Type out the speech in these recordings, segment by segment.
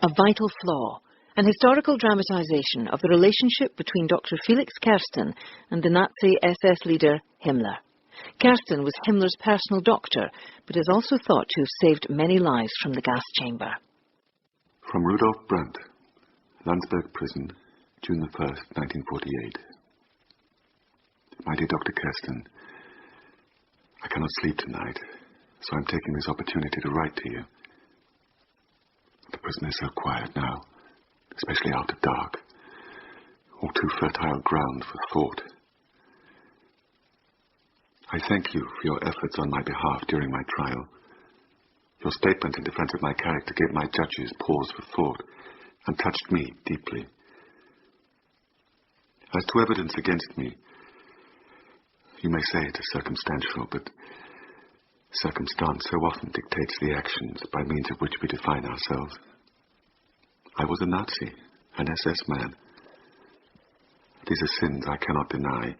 A Vital Flaw, an historical dramatization of the relationship between Dr Felix Kersten and the Nazi SS leader Himmler. Kersten was Himmler's personal doctor, but is also thought to have saved many lives from the gas chamber. From Rudolf Brandt, Landsberg Prison, June the 1st, 1948. My dear Dr. Kersten, I cannot sleep tonight, so I'm taking this opportunity to write to you. The prison is so quiet now, especially after dark. All too fertile ground for thought. I thank you for your efforts on my behalf during my trial. Your statement in defense of my character gave my judges pause for thought and touched me deeply. As to evidence against me, you may say it is circumstantial, but circumstance so often dictates the actions by means of which we define ourselves. I was a Nazi, an SS man. These are sins I cannot deny,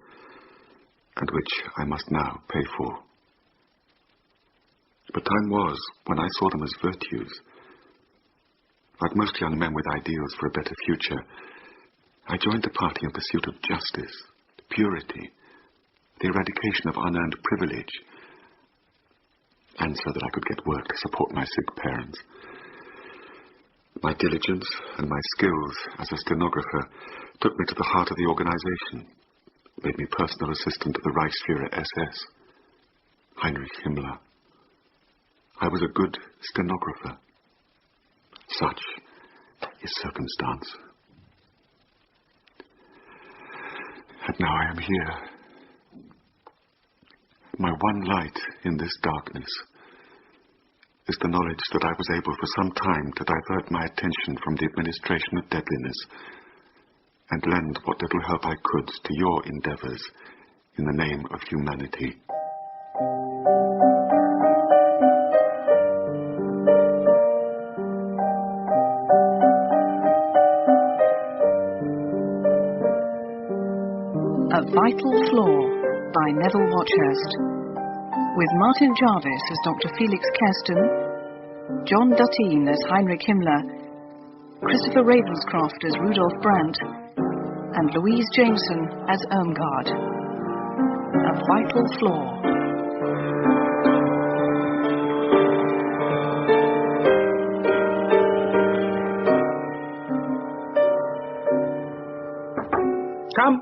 and which I must now pay for. But time was when I saw them as virtues. Like most young men with ideals for a better future, I joined the party in pursuit of justice, purity, the eradication of unearned privilege, and so that I could get work to support my sick parents. My diligence and my skills as a stenographer took me to the heart of the organization, made me personal assistant to the Reichsführer SS, Heinrich Himmler. I was a good stenographer. Such is circumstance. And now I am here. My one light in this darkness is the knowledge that I was able for some time to divert my attention from the administration of deadliness and lend what little help I could to your endeavors in the name of humanity. A Vital Flaw by Neville Watchurst, with Martin Jarvis as Dr Felix Kersten, John Duttine as Heinrich Himmler, Christopher Ravenscroft as Rudolf Brandt, and Louise Jameson as Irmgard. A Vital Flaw. Come.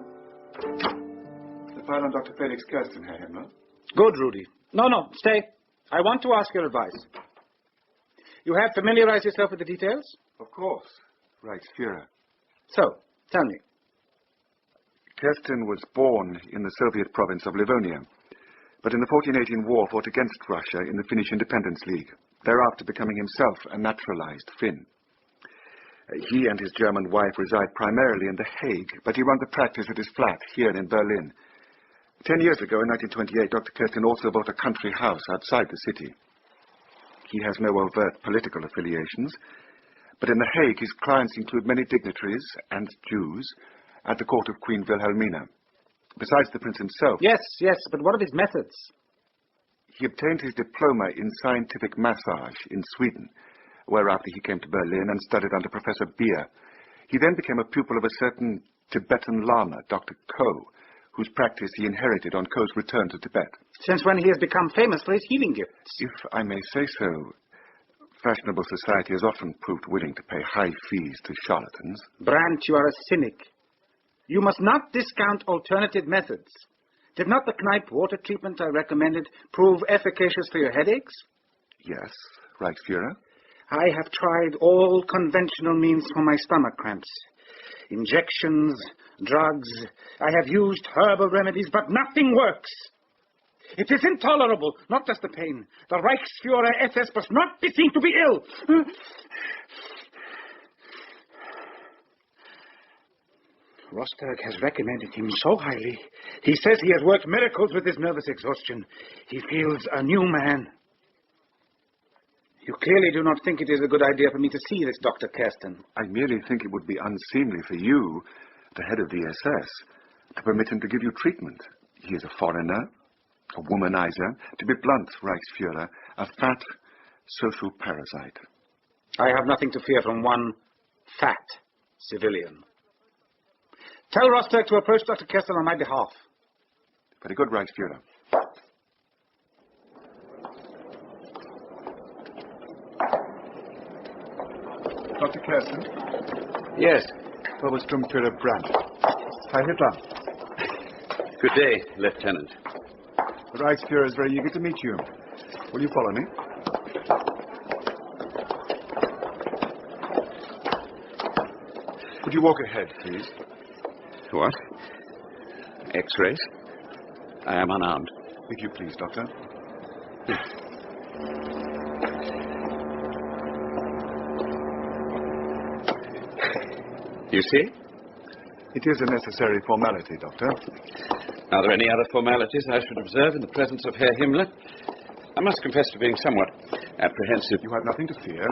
The file on Dr. Felix Kersten, Herr Himmler. Good, Rudy. No, stay. I want to ask your advice. You have familiarized yourself with the details? Of course. Reichsführer. So, tell me. Kersten was born in the Soviet province of Livonia, but in the 1418 war fought against Russia in the Finnish Independence League, thereafter becoming himself a naturalized Finn. He and his German wife reside primarily in The Hague, but he runs a practice at his flat here in Berlin. 10 years ago, in 1928, Dr. Kersten also bought a country house outside the city. He has no overt political affiliations, but in The Hague his clients include many dignitaries and Jews at the court of Queen Wilhelmina, besides the prince himself. Yes, but what of his methods? He obtained his diploma in scientific massage in Sweden, whereafter he came to Berlin and studied under Professor Beer. He then became a pupil of a certain Tibetan Lama, Dr. Koch, whose practice he inherited on Koch's return to Tibet. Since when he has become famous for his healing gifts. If I may say so, fashionable society has often proved willing to pay high fees to charlatans. Brandt, you are a cynic. You must not discount alternative methods. Did not the Kneipp water treatment I recommended prove efficacious for your headaches? Yes, Reichsführer. I have tried all conventional means for my stomach cramps. Injections, drugs. I have used herbal remedies, but nothing works. It is intolerable, not just the pain. The Reichsführer SS must not be seen to be ill. Rosterg has recommended him so highly. He says he has worked miracles with his nervous exhaustion. He feels a new man. You clearly do not think it is a good idea for me to see this Dr. Kersten. I merely think it would be unseemly for you, the head of the SS, to permit him to give you treatment. He is a foreigner, a womanizer, to be blunt, Reichsführer, a fat social parasite. I have nothing to fear from one fat civilian. Tell Rosterg to approach Dr. Kersten on my behalf. Very good, Reichsführer. Dr. Kersten? Yes. Obersturmführer Brandt. Hi, Hitler. Good day, Lieutenant. The Reichsführer is very eager to meet you. Will you follow me? Would you walk ahead, please? What? X-rays? I am unarmed. If you please, Doctor. You see? It is a necessary formality, Doctor. Are there any other formalities I should observe in the presence of Herr Himmler? I must confess to being somewhat apprehensive. You have nothing to fear,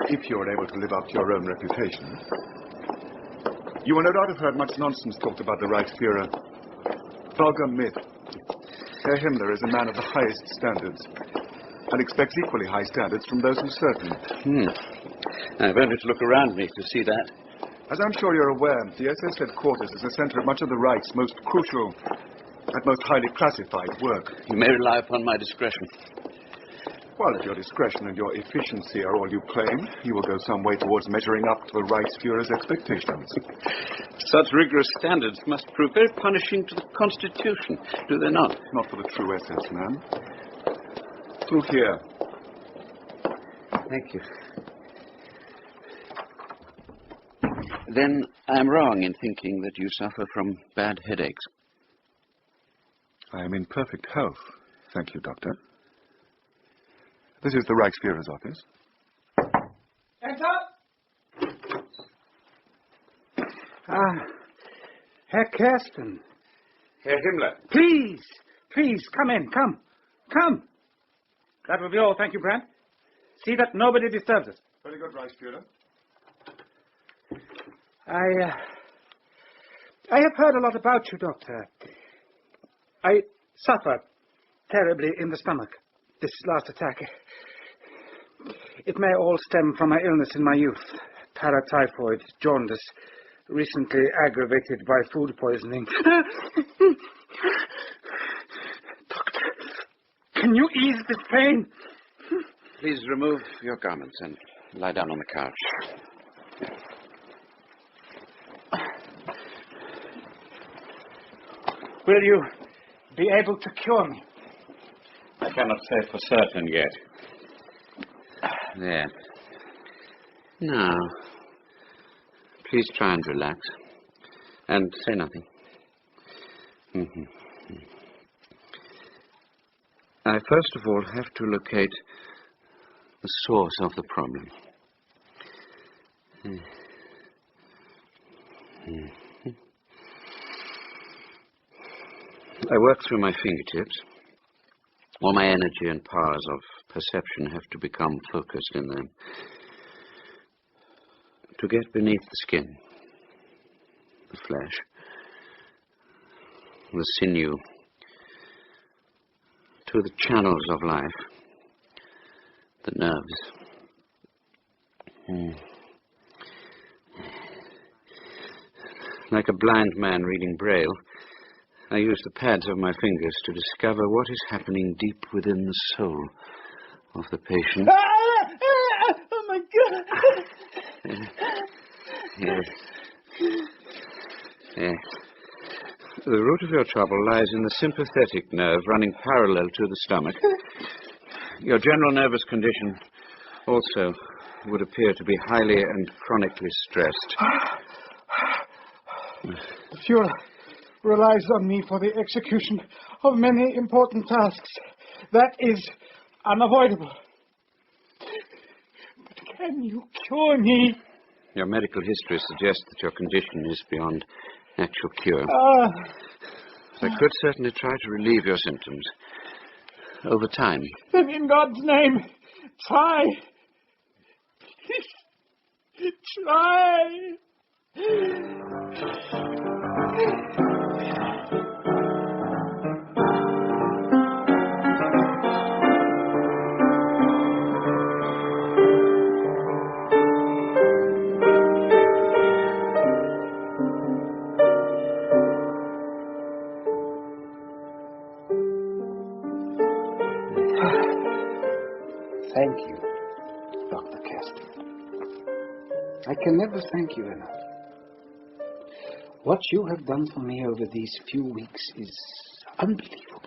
if you are able to live up to your own reputation. You will no doubt have heard much nonsense talked about the Reichsführer. Vulgar myth. Herr Himmler is a man of the highest standards, and expects equally high standards from those who serve him. I've only to look around me to see that. As I'm sure you're aware, the SS headquarters is the center of much of the Reich's most crucial and most highly classified work. You may rely upon my discretion. Well, if your discretion and your efficiency are all you claim, you will go some way towards measuring up to the Reichsführer's expectations. Such rigorous standards must prove very punishing to the Constitution, do they not? Not for the true SS man. Through here. Thank you. Then I'm wrong in thinking that you suffer from bad headaches. I am in perfect health, thank you, Doctor. This is the Reichsführer's office. Enter! Herr Kersten. Herr Himmler. Please, come in, come. That will be all, thank you, Brandt. See that nobody disturbs us. Very good, Reichsführer. I have heard a lot about you, Doctor. I suffer terribly in the stomach, this last attack. It may all stem from my illness in my youth. Paratyphoid, jaundice, recently aggravated by food poisoning. Doctor, can you ease this pain? Please remove your garments and lie down on the couch. Will you be able to cure me? I cannot say for certain yet. There. Now, please try and relax. And say nothing. I first of all have to locate the source of the problem. I work through my fingertips. All my energy and powers of perception have to become focused in them. To get beneath the skin, the flesh, the sinew, to the channels of life, the nerves. Like a blind man reading Braille, I use the pads of my fingers to discover what is happening deep within the soul of the patient. Oh, my God! Yes. The root of your trouble lies in the sympathetic nerve running parallel to the stomach. Your general nervous condition also would appear to be highly and chronically stressed. The Fuhrer relies on me for the execution of many important tasks. That is unavoidable. But can you cure me? Your medical history suggests that your condition is beyond actual cure. I could certainly try to relieve your symptoms over time. Then in God's name, try. Please, try. I can never thank you enough. What you have done for me over these few weeks is unbelievable.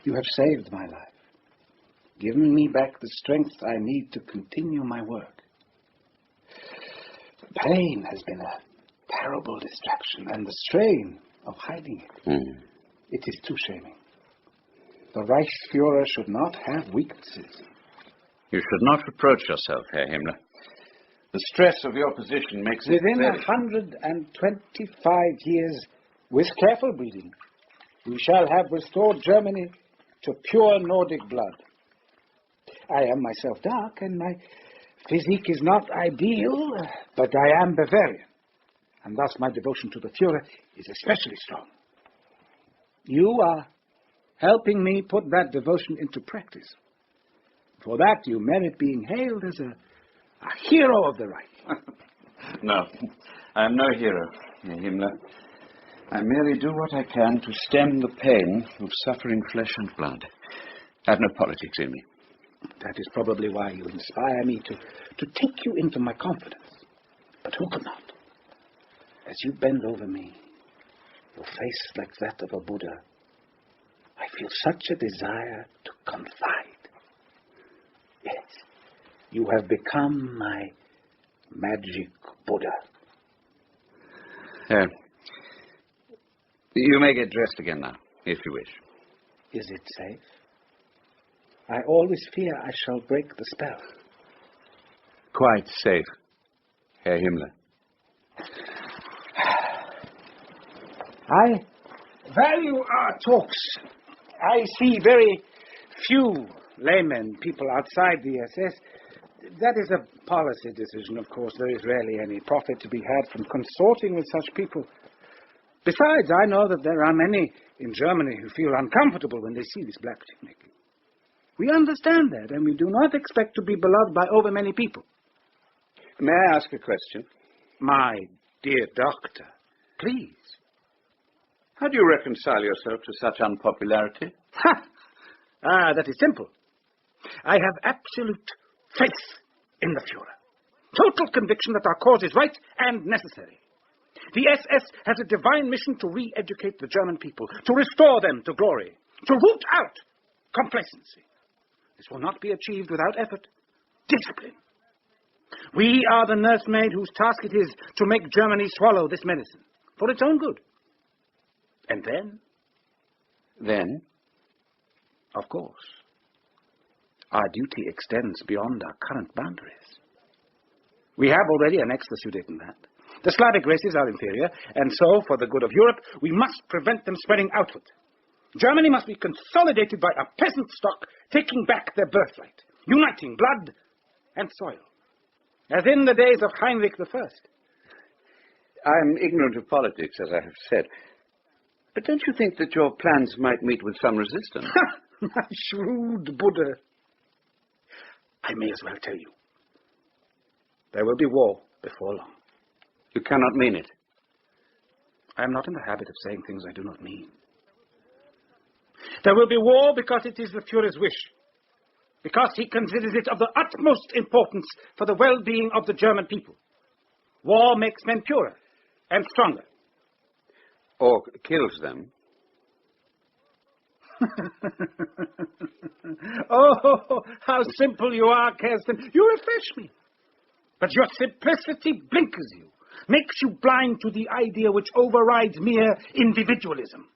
You have saved my life, given me back the strength I need to continue my work. The pain has been a terrible distraction, and the strain of hiding it. It is too shaming. The Reichsführer should not have weaknesses. You should not reproach yourself, Herr Himmler. The stress of your position makes it Within 125 years, with careful breeding, we shall have restored Germany to pure Nordic blood. I am myself dark, and my physique is not ideal, but I am Bavarian, and thus my devotion to the Führer is especially strong. You are helping me put that devotion into practice. For that, you merit being hailed as a hero of the Reich. No, I am no hero, Herr Himmler. I merely do what I can to stem the pain of suffering flesh and blood. I have no politics in me. That is probably why you inspire me to take you into my confidence. But who could not? As you bend over me, your face like that of a Buddha, I feel such a desire to confide. Yes, you have become my magic Buddha. You may get dressed again now, if you wish. Is it safe? I always fear I shall break the spell. Quite safe, Herr Himmler. I value our talks. I see very few laymen, people outside the SS. That is a policy decision, of course. There is rarely any profit to be had from consorting with such people. Besides, I know that there are many in Germany who feel uncomfortable when they see this blacksmithing. We understand that, and we do not expect to be beloved by over many people. May I ask a question? My dear doctor, please. How do you reconcile yourself to such unpopularity? That is simple. I have absolute faith in the Führer. Total conviction that our cause is right and necessary. The SS has a divine mission to re-educate the German people, to restore them to glory, to root out complacency. This will not be achieved without effort, discipline. We are the nursemaid whose task it is to make Germany swallow this medicine for its own good. And then? Then? Of course. Our duty extends beyond our current boundaries. We have already annexed the Sudetenland. The Slavic races are inferior, and so, for the good of Europe, we must prevent them spreading outward. Germany must be consolidated by a peasant stock taking back their birthright, uniting blood and soil, as in the days of Heinrich I. I'm ignorant of politics, as I have said. But don't you think that your plans might meet with some resistance? My shrewd Buddha. I may as well tell you. There will be war before long. You cannot mean it. I am not in the habit of saying things I do not mean. There will be war because it is the Führer's wish. Because he considers it of the utmost importance for the well-being of the German people. War makes men purer and stronger. Or kills them. Oh, how simple you are, Kersten. You refresh me. But your simplicity blinkers you, makes you blind to the idea which overrides mere individualism.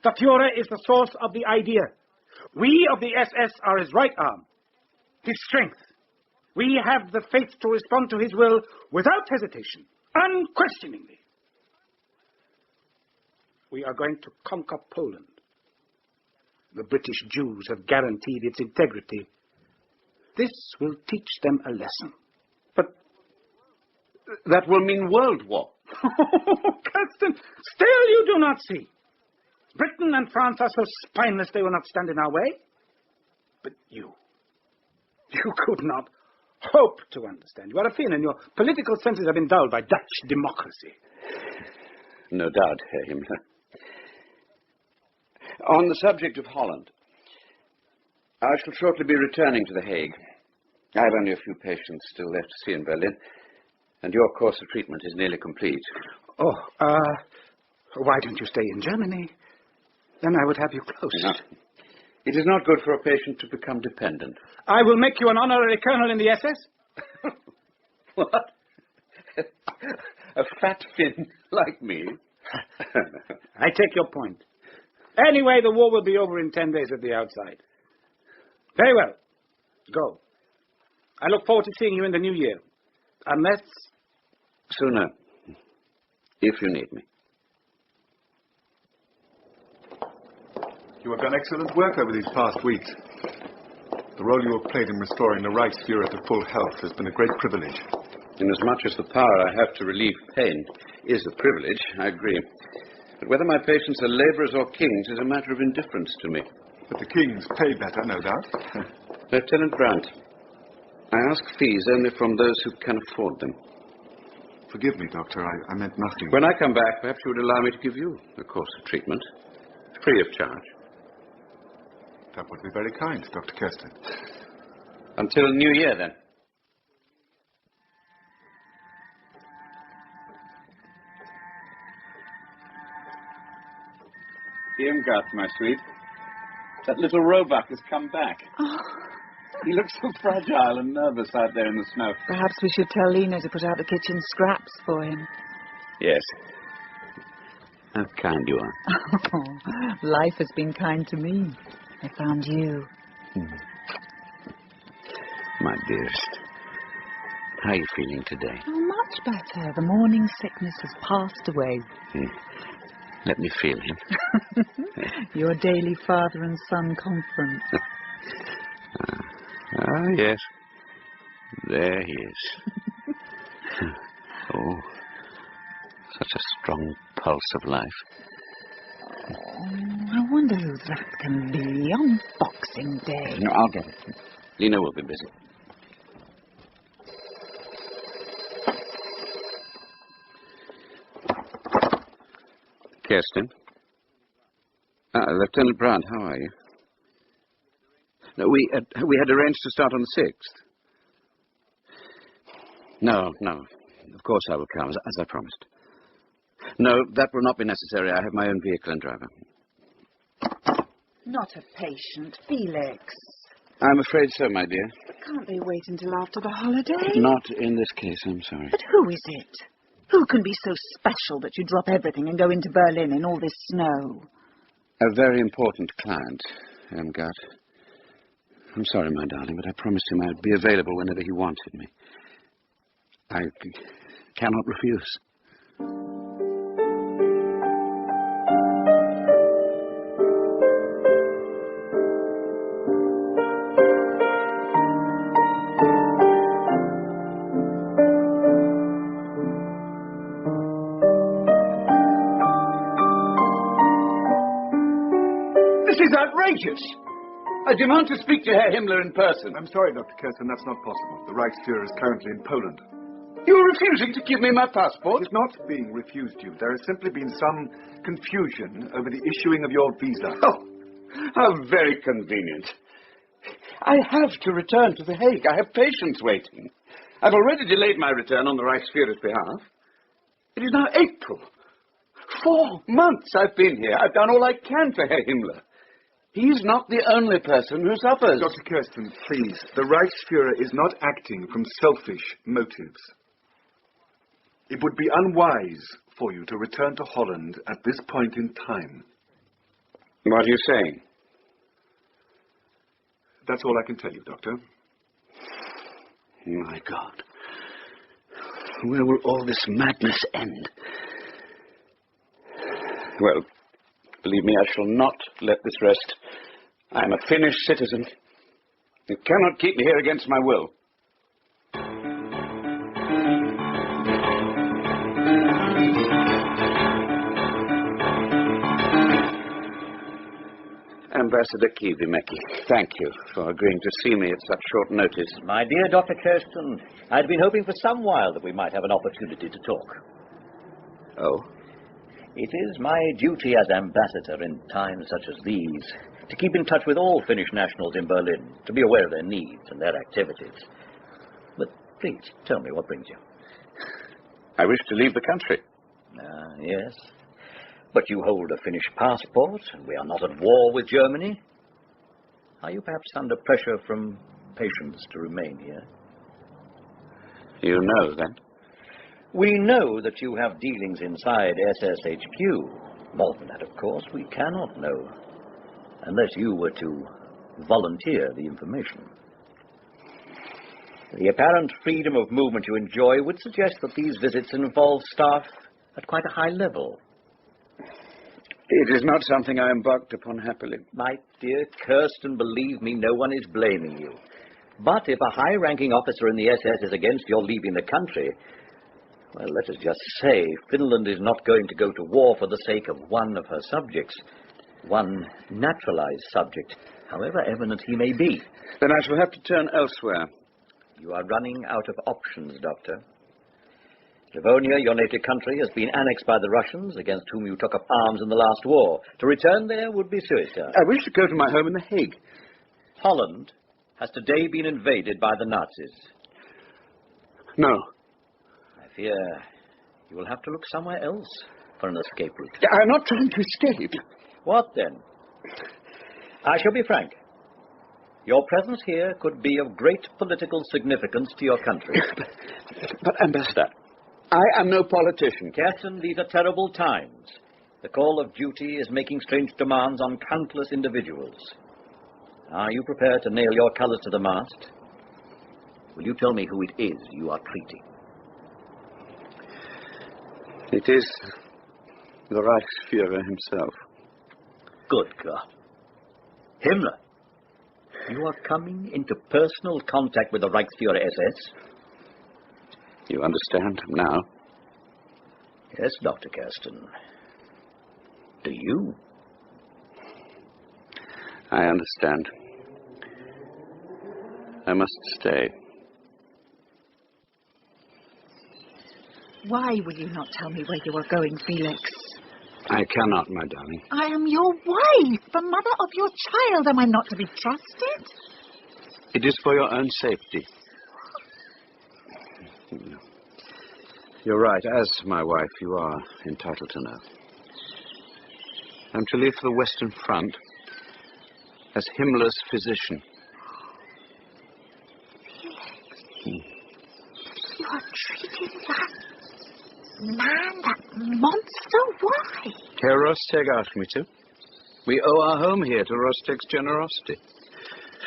The Führer is the source of the idea. We of the SS are his right arm, his strength. We have the faith to respond to his will without hesitation, unquestioningly. We are going to conquer Poland. The British Jews have guaranteed its integrity. This will teach them a lesson. But that will mean world war. Kersten, still you do not see. Britain and France are so spineless they will not stand in our way. But you could not hope to understand. You are a Finn, and your political senses have been dulled by Dutch democracy. No doubt, Herr Himmler. On the subject of Holland, I shall shortly be returning to The Hague. I have only a few patients still left to see in Berlin. And your course of treatment is nearly complete. Oh, why don't you stay in Germany? Then I would have you close. No. It is not good for a patient to become dependent. I will make you an honorary colonel in the SS. What? A fat Finn like me? I take your point. Anyway, the war will be over in 10 days at the outside. Very well. Go. I look forward to seeing you in the new year. Unless... Sooner. If you need me. You have done excellent work over these past weeks. The role you have played in restoring the Reichsfuhrer to full health has been a great privilege. Inasmuch as the power I have to relieve pain is a privilege, I agree. But whether my patients are labourers or kings is a matter of indifference to me. But the kings pay better, no doubt. Lieutenant Brandt, I ask fees only from those who can afford them. Forgive me, Doctor, I meant nothing. When I come back, perhaps you would allow me to give you a course of treatment, free of charge. That would be very kind, Dr. Kersten. Until New Year, then. Irmgard, my sweet. That little roebuck has come back. Oh. He looks so fragile and nervous out there in the snow. Perhaps we should tell Lena to put out the kitchen scraps for him. Yes. How kind you are. Oh, life has been kind to me. I found you. My dearest, how are you feeling today? Oh, much better. The morning sickness has passed away. Let me feel him. Your daily father and son conference. Yes. There he is. Oh, such a strong pulse of life. Oh, I wonder who that can be on Boxing Day. No, I'll get it. Lena will be busy. Kersten? Lieutenant Brandt, how are you? No, we had arranged to start on the 6th. No. Of course I will come, as I promised. No, that will not be necessary. I have my own vehicle and driver. Not a patient, Felix. I'm afraid so, my dear. Can't they wait until after the holiday? Not in this case, I'm sorry. But who is it? Who can be so special that you drop everything and go into Berlin in all this snow? A very important client, Irmgard. I'm sorry, my darling, but I promised him I'd be available whenever he wanted me. I cannot refuse. This is outrageous! I demand to speak to Herr Himmler in person. I'm sorry, Dr. Kersten, that's not possible. The Reichsfuhrer is currently in Poland. You're refusing to give me my passport? It's not being refused you. There has simply been some confusion over the issuing of your visa. Oh, how very convenient. I have to return to The Hague. I have patients waiting. I've already delayed my return on the Reichsfuhrer's behalf. It is now April. 4 months I've been here. I've done all I can for Herr Himmler. He's not the only person who suffers. Dr. Kersten, please. The Reichsfuhrer is not acting from selfish motives. It would be unwise for you to return to Holland at this point in time. What are you saying? That's all I can tell you, Doctor. My God. Where will all this madness end? Well, believe me, I shall not let this rest. I am a Finnish citizen. You cannot keep me here against my will. Ambassador Kivimaeki, thank you for agreeing to see me at such short notice. My dear Dr. Kersten, I'd been hoping for some while that we might have an opportunity to talk. Oh? It is my duty as ambassador in times such as these to keep in touch with all Finnish nationals in Berlin, to be aware of their needs and their activities. But please, tell me what brings you. I wish to leave the country. Yes. But you hold a Finnish passport, and we are not at war with Germany. Are you perhaps under pressure from patients to remain here? You know, then? We know that you have dealings inside SSHQ. More than that, of course, we cannot know, unless you were to volunteer the information. The apparent freedom of movement you enjoy would suggest that these visits involve staff at quite a high level. It is not something I embarked upon happily. My dear Kersten, believe me, no one is blaming you. But if a high-ranking officer in the SS is against your leaving the country, well, let us just say Finland is not going to go to war for the sake of one of her subjects, one naturalized subject, however eminent he may be. Then I shall have to turn elsewhere. You are running out of options, Doctor. Livonia, your native country, has been annexed by the Russians, against whom you took up arms in the last war. To return there would be suicide. I wish to go to my home in The Hague. Holland has today been invaded by the Nazis. No. I fear you will have to look somewhere else for an escape route. I'm not trying to escape. What then? I shall be frank. Your presence here could be of great political significance to your country. But Ambassador, I am no politician. Kersten, these are terrible times. The call of duty is making strange demands on countless individuals. Are you prepared to nail your colors to the mast? Will you tell me who it is you are treating? It is the Reichsführer himself. Good God. Himmler, you are coming into personal contact with the Reichsführer SS? You understand now? Yes, Dr. Kersten. Do you? I understand. I must stay. Why will you not tell me where you are going, Felix? I cannot, my darling. I am your wife, the mother of your child. Am I not to be trusted? It is for your own safety. You're right. As my wife, you are entitled to know. I'm to leave for the Western Front as Himmler's physician. Felix, you are treating that man, that monster? Why? Herr Rosterg asked me to. We owe our home here to Rosterg's generosity.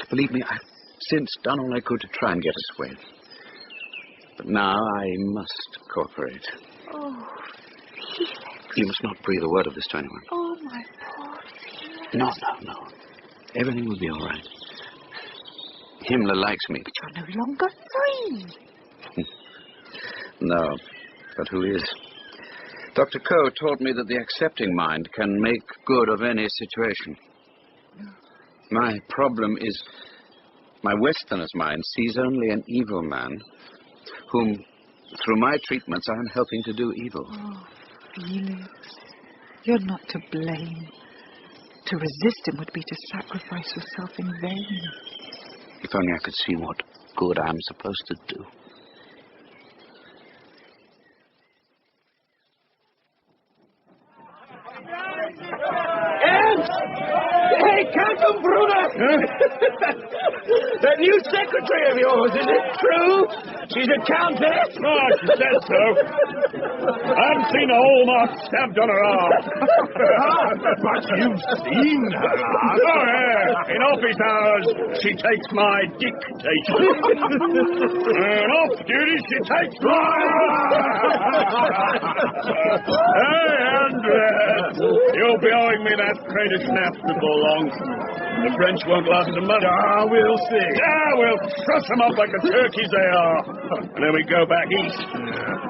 Believe me, I've since done all I could to try and get us away. But now I must cooperate. Oh, Felix. You must not breathe a word of this to anyone. Oh, my poor Felix. No. Everything will be all right. Himmler likes me. But you're no longer free. No, but who is? Dr. Koch taught me that the accepting mind can make good of any situation. My problem is my Westerner's mind sees only an evil man whom, through my treatments, I am helping to do evil. Oh, Felix, you're not to blame. To resist him would be to sacrifice yourself in vain. If only I could see what good I'm supposed to do. Hey, Kaltenbrunner! That new secretary of yours, is it true? She's a countess? Oh, she says so. I haven't seen a hallmark stamped on her arm. But you've seen her arm. Oh, yeah. In office hours, she takes my dictation. And off duty, she takes Hey, Andrea, you'll be owing me that crate of snaps before long. The French won't last a month. Ah, we'll see. Yeah, we'll truss them up like the turkeys they are. And then we go back east.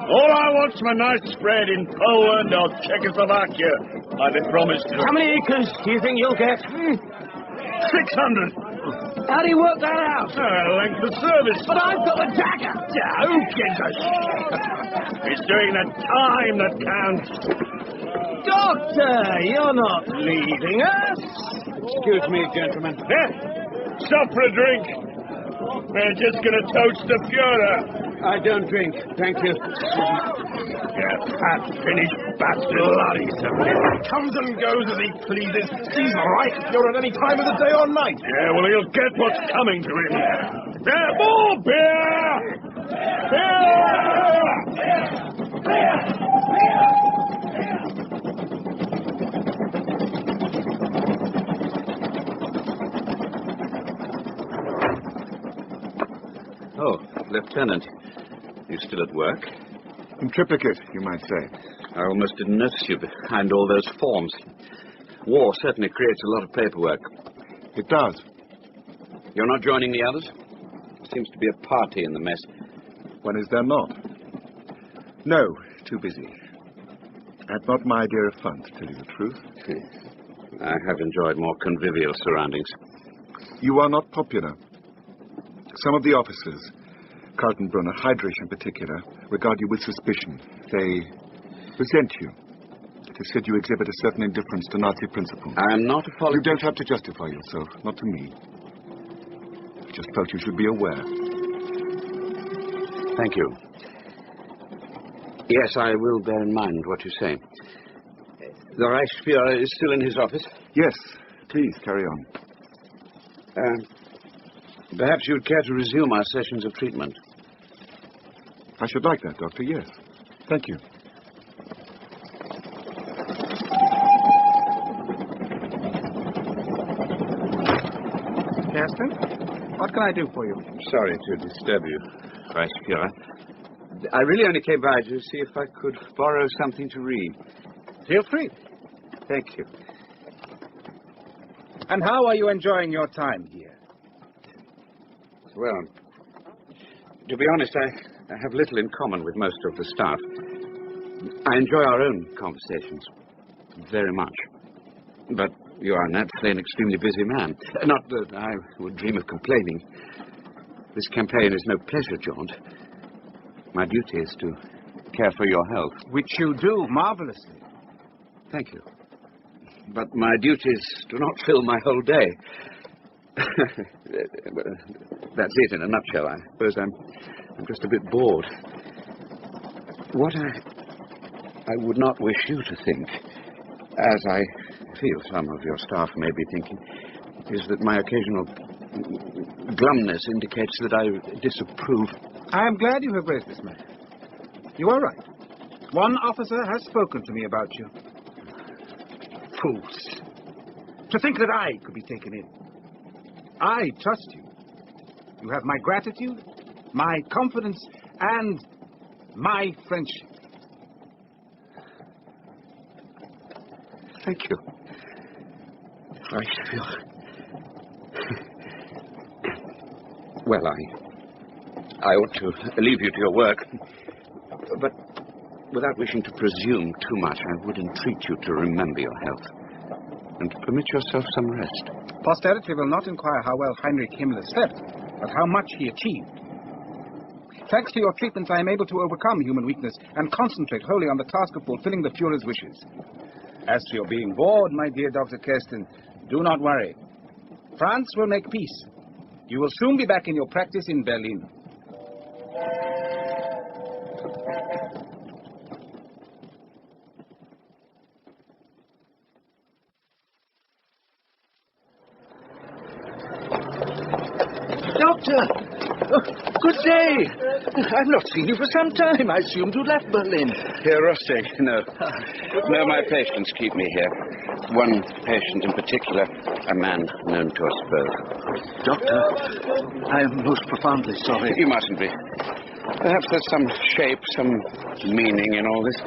All I want's my nice spread in Poland or Czechoslovakia, like they promised to. How many acres do you think you'll get? 600. How do you work that out? Length of service. But I've got a dagger. Who gives a shit? It's doing the time that counts. Doctor, you're not leaving us. Excuse me, gentlemen. Yeah, stop for a drink. We're just going to toast the Führer. I don't drink, thank you. Yeah, fat, finished bastard. Bloody separate. Comes and goes as he pleases. He's right if you're at any time of the day or night. Yeah, well, he'll get what's coming to him. There, more beer! Oh, Lieutenant, you still at work? In triplicate, you might say. I almost didn't notice you behind all those forms. War certainly creates a lot of paperwork. It does. You're not joining the others? Seems to be a party in the mess. When is there not? No, too busy. That's not my idea of fun, to tell you the truth. I have enjoyed more convivial surroundings. You are not popular. Some of the officers, Kaltenbrunner, Heydrich in particular, regard you with suspicion. They resent you. It is said you exhibit a certain indifference to Nazi principles. I am not a politician. You don't have to justify yourself, not to me. I just felt you should be aware. Thank you. Yes, I will bear in mind what you say. The Reichsführer is still in his office? Yes, please, carry on. Perhaps you'd care to resume our sessions of treatment. I should like that, Doctor, yes. Thank you. Kersten, what can I do for you? Sorry to disturb you, Reichsführer. I really only came by to see if I could borrow something to read. Feel free. Thank you. And how are you enjoying your time here? Well, to be honest, I have little in common with most of the staff. I enjoy our own conversations very much. But you are naturally an extremely busy man. Not that I would dream of complaining. This campaign is no pleasure jaunt. My duty is to care for your health. Which you do marvelously. Thank you. But my duties do not fill my whole day. That's it in a nutshell. I suppose I'm just a bit bored. What I would not wish you to think, as I feel some of your staff may be thinking, is that my occasional glumness indicates that I disapprove. I am glad you have raised this matter. You are right. One officer has spoken to me about you. Fools. To think that I could be taken in. I trust you. You have my gratitude, my confidence, and my friendship. Thank you. I feel... Well, I ought to leave you to your work. But without wishing to presume too much, I would entreat you to remember your health and to permit yourself some rest. Posterity will not inquire how well Heinrich Himmler slept, but how much he achieved. Thanks to your treatments, I am able to overcome human weakness and concentrate wholly on the task of fulfilling the Führer's wishes. As to your being bored, my dear Dr. Kersten, do not worry. France will make peace. You will soon be back in your practice in Berlin. Doctor! Oh, good day! I've not seen you for some time. I assumed you'd left Berlin. Here, Rosterg. No. No, my patients keep me here. One patient in particular, a man known to us both. Doctor, I am most profoundly sorry. You mustn't be. Perhaps there's some shape, some meaning in all this.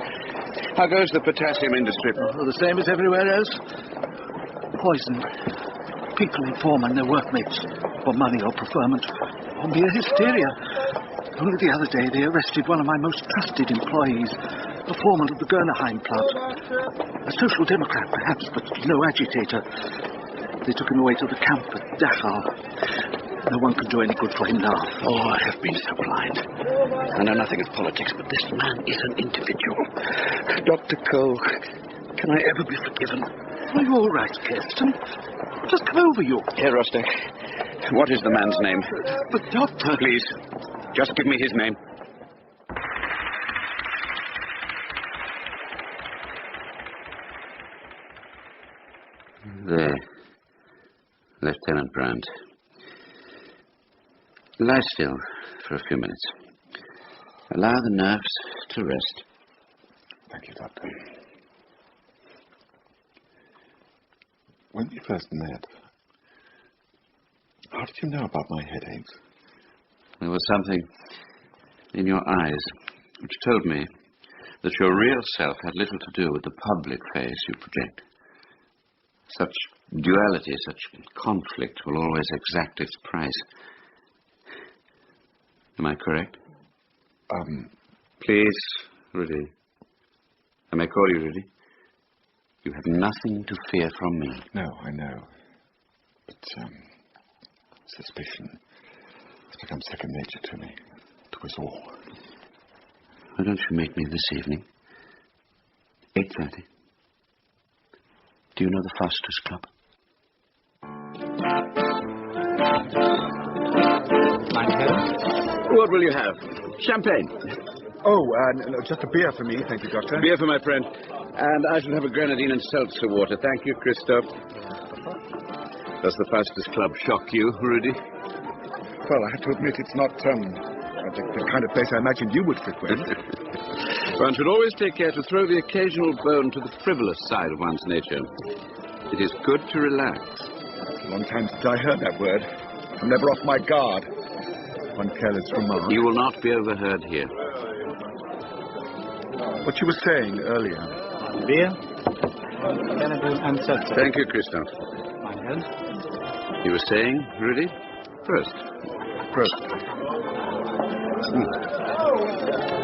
How goes the potassium industry? Oh, the same as everywhere else. Poison. People inform on their workmates for money or preferment, or mere hysteria. Only the other day they arrested one of my most trusted employees, the foreman of the Gernheim plot. A social democrat, perhaps, but no agitator. They took him away to the camp at Dachau. No one can do any good for him now. Oh, I have been so blind. I know nothing of politics, but this man is an individual. Dr. Koch, can I ever be forgiven? Are you all right, Kersten? Just come over, you. Here, Rosterg. What is the man's name? But, Doctor... Please, just give me his name. There. Lieutenant Brandt. Lie still for a few minutes. Allow the nerves to rest. Thank you, Doctor. When we first met, how did you know about my headaches? There was something in your eyes which told me that your real self had little to do with the public face you project. Such duality, such conflict will always exact its price. Am I correct? Please, Rudy. I may call you Rudy. You have nothing to fear from me. No, I know. But, suspicion has become second nature to me. To us all. Why don't you meet me this evening? 8:30. Do you know the Foster's Club? What will you have? Champagne. Oh, no, just a beer for me, thank you, Doctor. Beer for my friend. And I shall have a grenadine and seltzer water. Thank you, Christophe. Does the Foster's Club shock you, Rudy? Well, I have to admit it's not, the kind of place I imagined you would frequent. One should always take care to throw the occasional bone to the frivolous side of one's nature. It is good to relax. It's a long time since I heard that word. I'm never off my guard. One careless remark. You will not be overheard here. What you were saying earlier. Beer, grenadine and seltzer. Thank you, Christophe. My hand. You were saying, Rudy? First.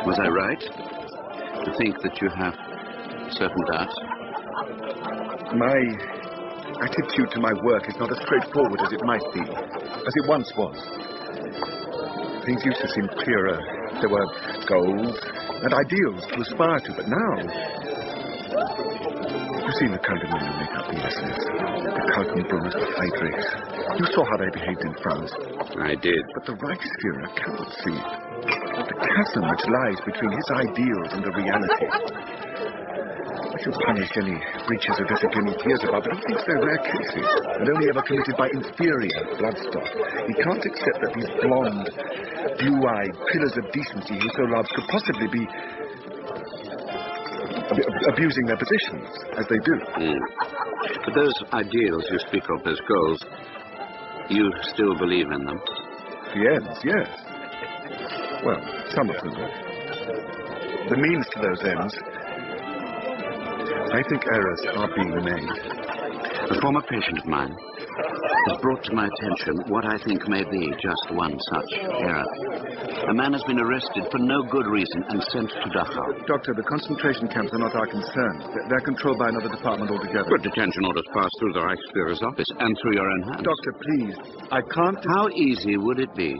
Was I right to think that you have certain doubts? My attitude to my work is not as straightforward as it might be, as it once was. Things used to seem clearer. There were goals and ideals to aspire to, but now... You've seen the kind of men who make up the SS, the Kaltenbrunners, the Heydrichs. You saw how they behaved in France. I did. But the Reichsführer cannot see it. The chasm which lies between his ideals and the reality. I shall punish any breaches of discipline he hears about, but he thinks they're rare cases, and only ever committed by inferior bloodstock. He can't accept that these blonde, blue-eyed pillars of decency he so loves could possibly be abusing their positions, as they do. But those ideals you speak of, those goals, you still believe in them? The ends, yes. Well, some of them. The means to those ends, I think errors are being made. A former patient of mine has brought to my attention what I think may be just one such error. A man has been arrested for no good reason and sent to Dachau. Doctor, the concentration camps are not our concern. They're controlled by another department altogether. But detention orders pass through the Reichsführer's office and through your own hands. Doctor, please, I can't... How easy would it be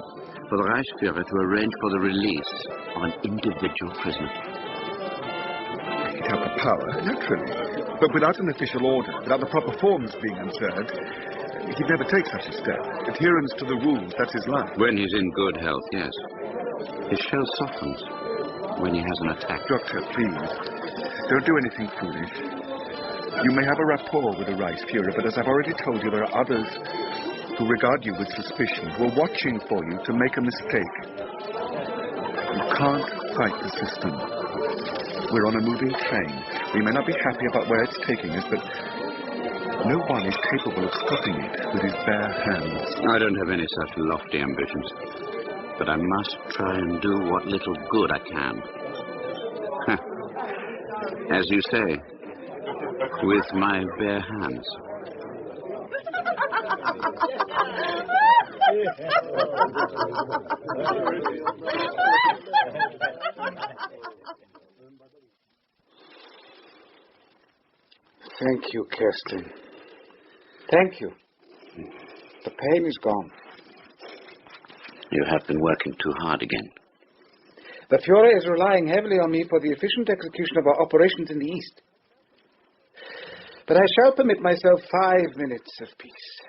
for the Reichsführer to arrange for the release of an individual prisoner? He'd have the power, naturally. But without an official order, without the proper forms being observed, he'd never take such a step. Adherence to the rules, that's his life. When he's in good health, yes. His shell softens when he has an attack. Doctor, please, don't do anything foolish. You may have a rapport with the Reichsführer, but as I've already told you, there are others who regard you with suspicion, who are watching for you to make a mistake. You can't fight the system. We're on a moving train. We may not be happy about where it's taking us, but no one is capable of stopping it with his bare hands. I don't have any such lofty ambitions, but I must try and do what little good I can. As you say, with my bare hands. Thank you, Kersten. Thank you. The pain is gone. You have been working too hard again. The Führer is relying heavily on me for the efficient execution of our operations in the East. But I shall permit myself 5 minutes of peace.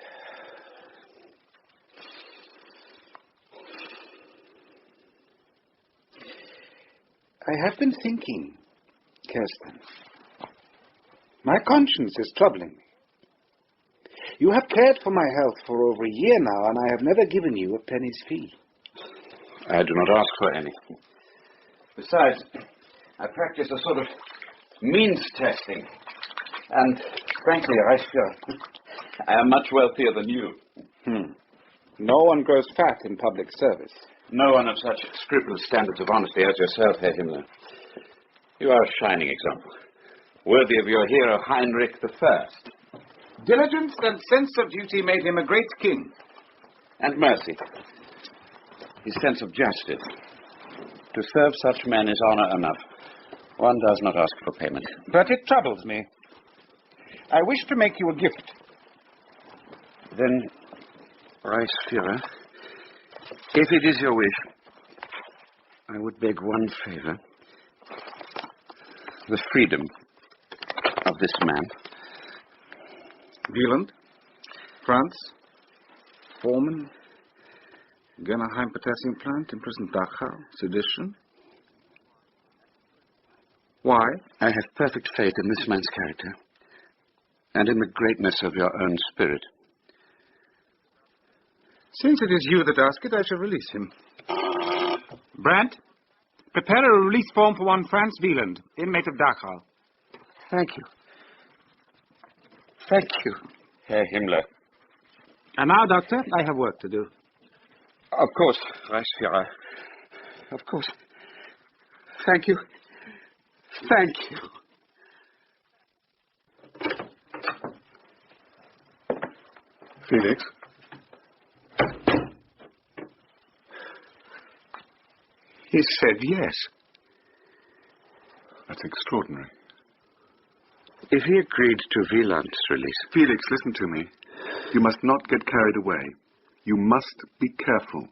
I have been thinking, Kersten. My conscience is troubling me. You have cared for my health for over a year now, and I have never given you a penny's fee. I do not ask for any. Besides, I practice a sort of means testing. And, frankly, I am much wealthier than you. No one grows fat in public service. No one of such scrupulous standards of honesty as yourself, Herr Himmler. You are a shining example, worthy of your hero Heinrich I. Diligence and sense of duty made him a great king. And mercy. His sense of justice. To serve such men is honor enough. One does not ask for payment. But it troubles me. I wish to make you a gift. Then, Reichsführer, if it is your wish, I would beg one favor. The freedom of this man. Wieland, France, foreman, Gennerheim potassium plant, imprisoned Dachau, sedition. Why? I have perfect faith in this man's character and in the greatness of your own spirit. Since it is you that ask it, I shall release him. Brandt, prepare a release form for one Franz Wieland, inmate of Dachau. Thank you. Thank you, Herr Himmler. And now, Doctor, I have work to do. Of course, Reichsführer. Of course. Thank you. Thank you. Felix? He said yes. That's extraordinary. If he agreed to Wieland's release... Felix, listen to me. You must not get carried away. You must be careful.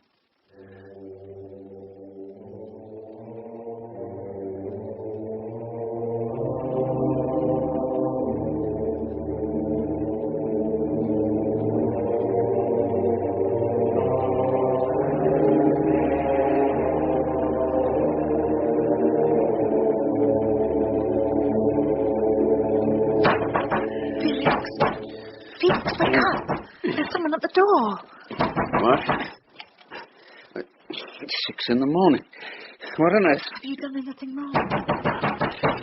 What? It's 6 in the morning. What on earth? Have you done anything wrong?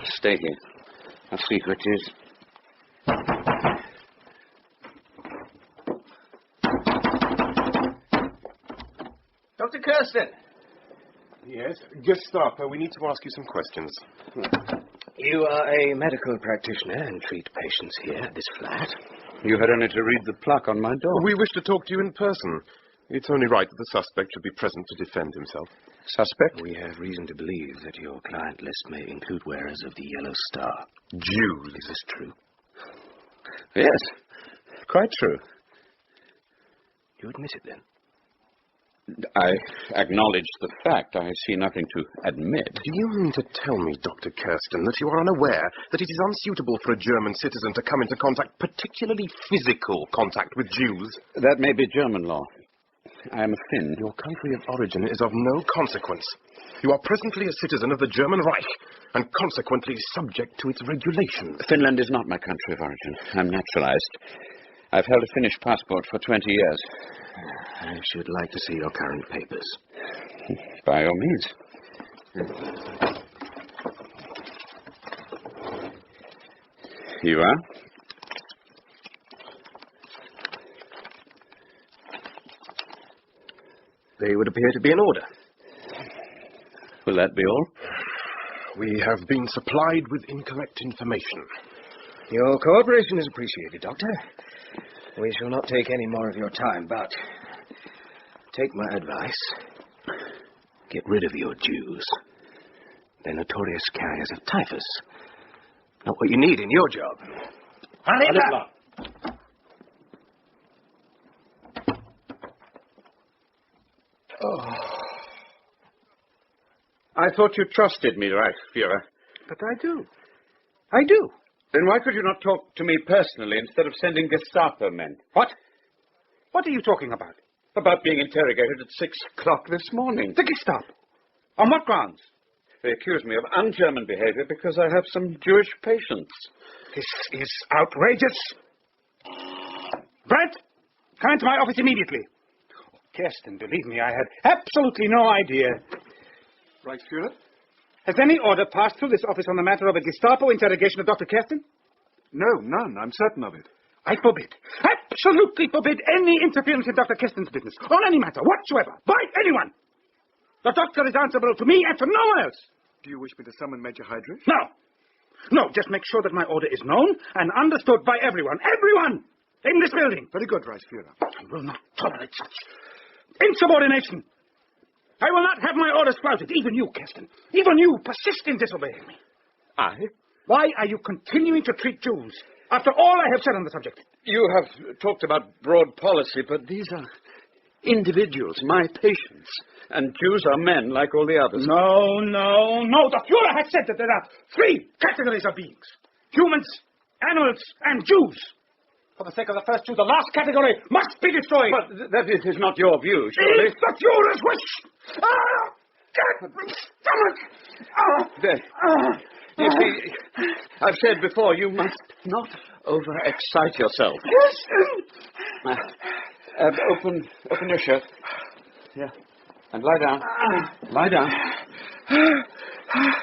Stay here. I'll see who it is. Dr. Kersten. Yes, Gestapo, we need to ask you some questions. You are a medical practitioner and treat patients here at this flat. You had only to read the plaque on my door. We wish to talk to you in person. It's only right that the suspect should be present to defend himself. Suspect? We have reason to believe that your client list may include wearers of the Yellow Star. Jews. Is this true? Yes, quite true. You admit it, then? I acknowledge the fact. I see nothing to admit. Do you mean to tell me, Dr. Kersten, that you are unaware that it is unsuitable for a German citizen to come into contact, particularly physical contact, with Jews? That may be German law. I am a Finn. Your country of origin is of no consequence. You are presently a citizen of the German Reich, and consequently subject to its regulations. Finland is not my country of origin. I'm naturalized. I've held a Finnish passport for 20 years. I should like to see your current papers. By all means. You are? They would appear to be in order. Will that be all? We have been supplied with incorrect information. Your cooperation is appreciated, Doctor. We shall not take any more of your time, but take my advice. Get rid of your Jews. They're notorious carriers of typhus. Not what you need in your job. Oh. I thought you trusted me, Reichsführer. But I do. I do. Then why could you not talk to me personally instead of sending Gestapo men? What? What are you talking about? About being interrogated at 6 o'clock this morning. The Gestapo? On what grounds? They accuse me of un-German behavior because I have some Jewish patients. This is outrageous. Brandt, come into my office immediately. Oh, Kersten, believe me, I had absolutely no idea. Reichsführer? Has any order passed through this office on the matter of a Gestapo interrogation of Dr. Kersten? No, none. I'm certain of it. I forbid, absolutely forbid any interference in Dr. Kersten's business, on any matter whatsoever, by anyone. The doctor is answerable to me and to no one else. Do you wish me to summon Major Heydrich? No. No, just make sure that my order is known and understood by everyone. Everyone! In this building. Very good, Reichsführer. I will not tolerate such insubordination. I will not have my orders flouted. Even you, Kersten. Even you persist in disobeying me. I? Why are you continuing to treat Jews after all I have said on the subject? You have talked about broad policy, but these are individuals, my patients. And Jews are men like all the others. No. The Führer has said that there are 3 categories of beings. Humans, animals, and Jews. For the sake of the first 2, the last category must be destroyed. But that is not your view, surely. It's the Führer's wish. Get my stomach. There. You see, I've said before, you must not overexcite yourself. Yes. Open your shirt. Yeah. And lie down. Lie down.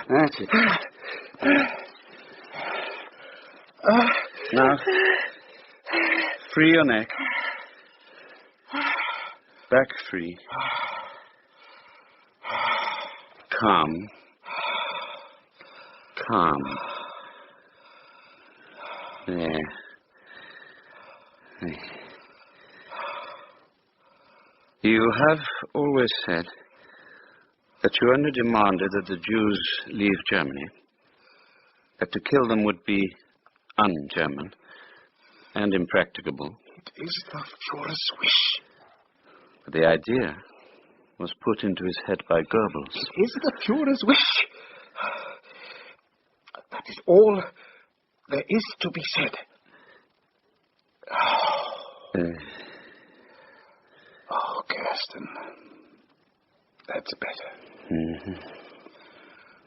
That's it. Now, free your neck. Back free. Calm. There. You have always said that you only demanded that the Jews leave Germany, that to kill them would be un-German and impracticable. It is the Führer's wish. But the idea was put into his head by Goebbels. It is the Führer's wish. That is all there is to be said. Oh, Kersten. That's better. Mm-hmm.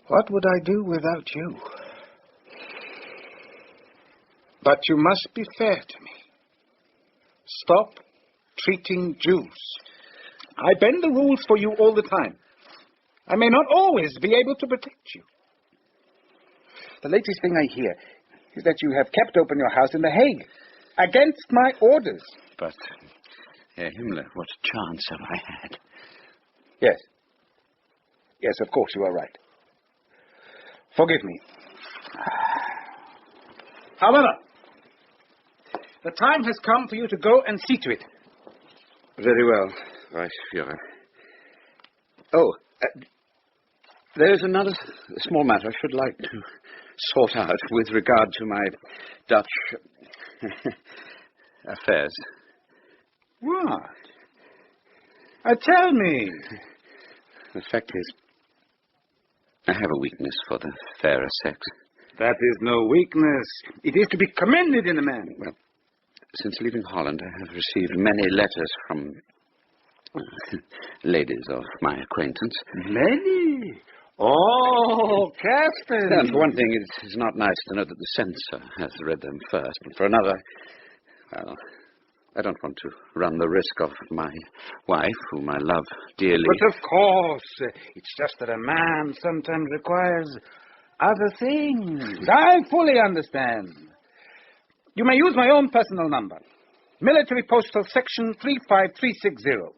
What would I do without you? But you must be fair to me. Stop treating Jews. I bend the rules for you all the time. I may not always be able to protect you. The latest thing I hear is that you have kept open your house in The Hague, against my orders. But, Herr Himmler, what chance have I had? Yes. Yes, of course, you are right. Forgive me. However, the time has come for you to go and see to it. Very well, Reichsführer. Oh, there's another small matter I should like to sort out with regard to my Dutch affairs. What? Tell me. The fact is, I have a weakness for the fairer sex. That is no weakness. It is to be commended in a man. Well, since leaving Holland, I have received many letters from ladies of my acquaintance. Many? Oh, Kersten. And for one thing, it is not nice to know that the censor has read them first. And for another, well, I don't want to run the risk of my wife, whom I love dearly. But of course, it's just that a man sometimes requires other things. I fully understand. You may use my own personal number. Military Postal Section 35360.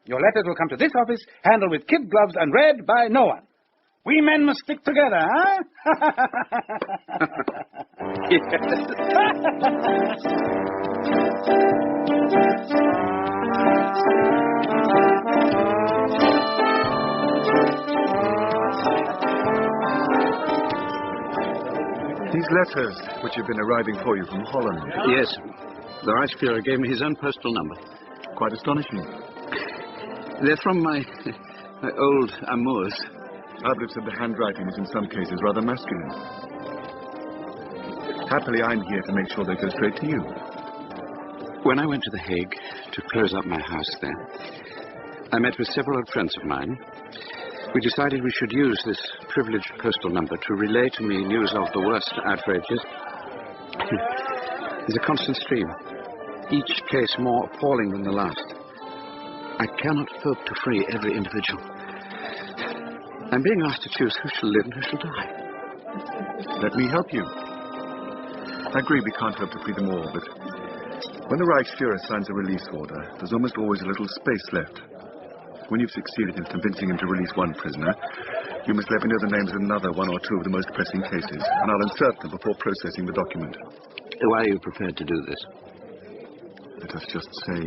Your letters will come to this office, handled with kid gloves and read by no one. We men must stick together, huh? These letters, which have been arriving for you from Holland. Yes. The Reichsführer gave me his own postal number. Quite astonishing. They're from my old amours. Albert said the handwriting is in some cases rather masculine. Happily, I'm here to make sure they go straight to you. When I went to The Hague to close up my house there, I met with several old friends of mine. We decided we should use this privileged postal number to relay to me news of the worst outrages. There's a constant stream. each case more appalling than the last. I cannot hope to free every individual. I'm being asked to choose who shall live and who shall die. Let me help you. I agree we can't hope to free them all, but when the Reichsfuhrer signs a release order, there's almost always a little space left. When you've succeeded in convincing him to release one prisoner, you must let me know the names of another one or two of the most pressing cases, and I'll insert them before processing the document. Why are you prepared to do this? Let us just say,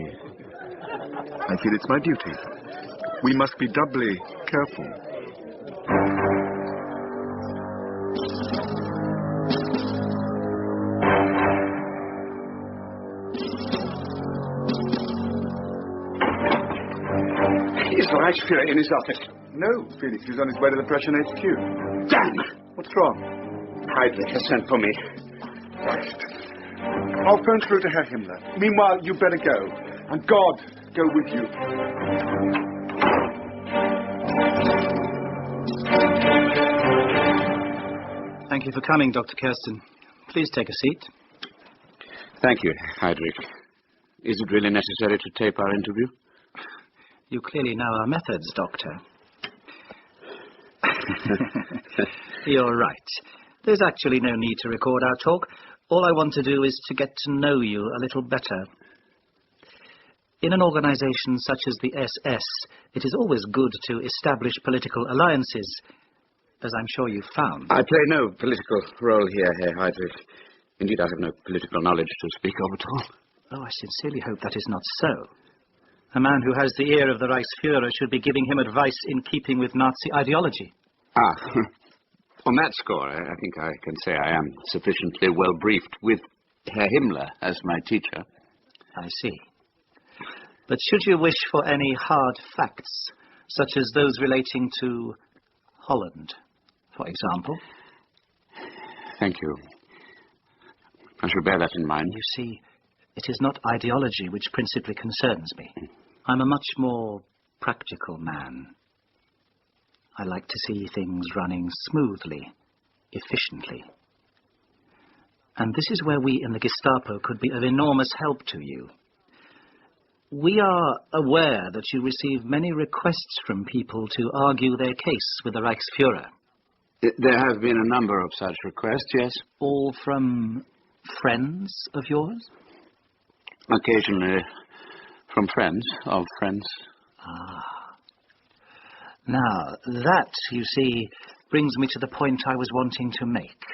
I feel it's my duty. We must be doubly careful. Is the Reichsfuhrer in his office? No, Felix is on his way to the Prussian HQ. Damn! What's wrong? Heydrich has sent for me. Right. I'll phone through to Herr Himmler. Meanwhile, you better go. And God go with you. Thank you for coming, Dr. Kersten. Please take a seat. Thank you, Heydrich. Is it really necessary to tape our interview? You clearly know our methods, Doctor. You're right. There's actually no need to record our talk. All I want to do is to get to know you a little better. In an organization such as the SS, it is always good to establish political alliances, as I'm sure you've found. I play no political role here, Herr Heydrich. Indeed, I have no political knowledge to speak of at all. Oh, I sincerely hope that is not so. A man who has the ear of the Reichsfuhrer should be giving him advice in keeping with Nazi ideology. On that score, I think I can say I am sufficiently well briefed with Herr Himmler as my teacher. I see. But should you wish for any hard facts, such as those relating to Holland, for example? Thank you. I shall bear that in mind. You see, it is not ideology which principally concerns me. I'm a much more practical man. I like to see things running smoothly, efficiently. And this is where we in the Gestapo could be of enormous help to you. We are aware that you receive many requests from people to argue their case with the Reichsfuhrer. There have been a number of such requests, yes. All from friends of yours? Occasionally from friends of friends. Now, that, you see, brings me to the point I was wanting to make.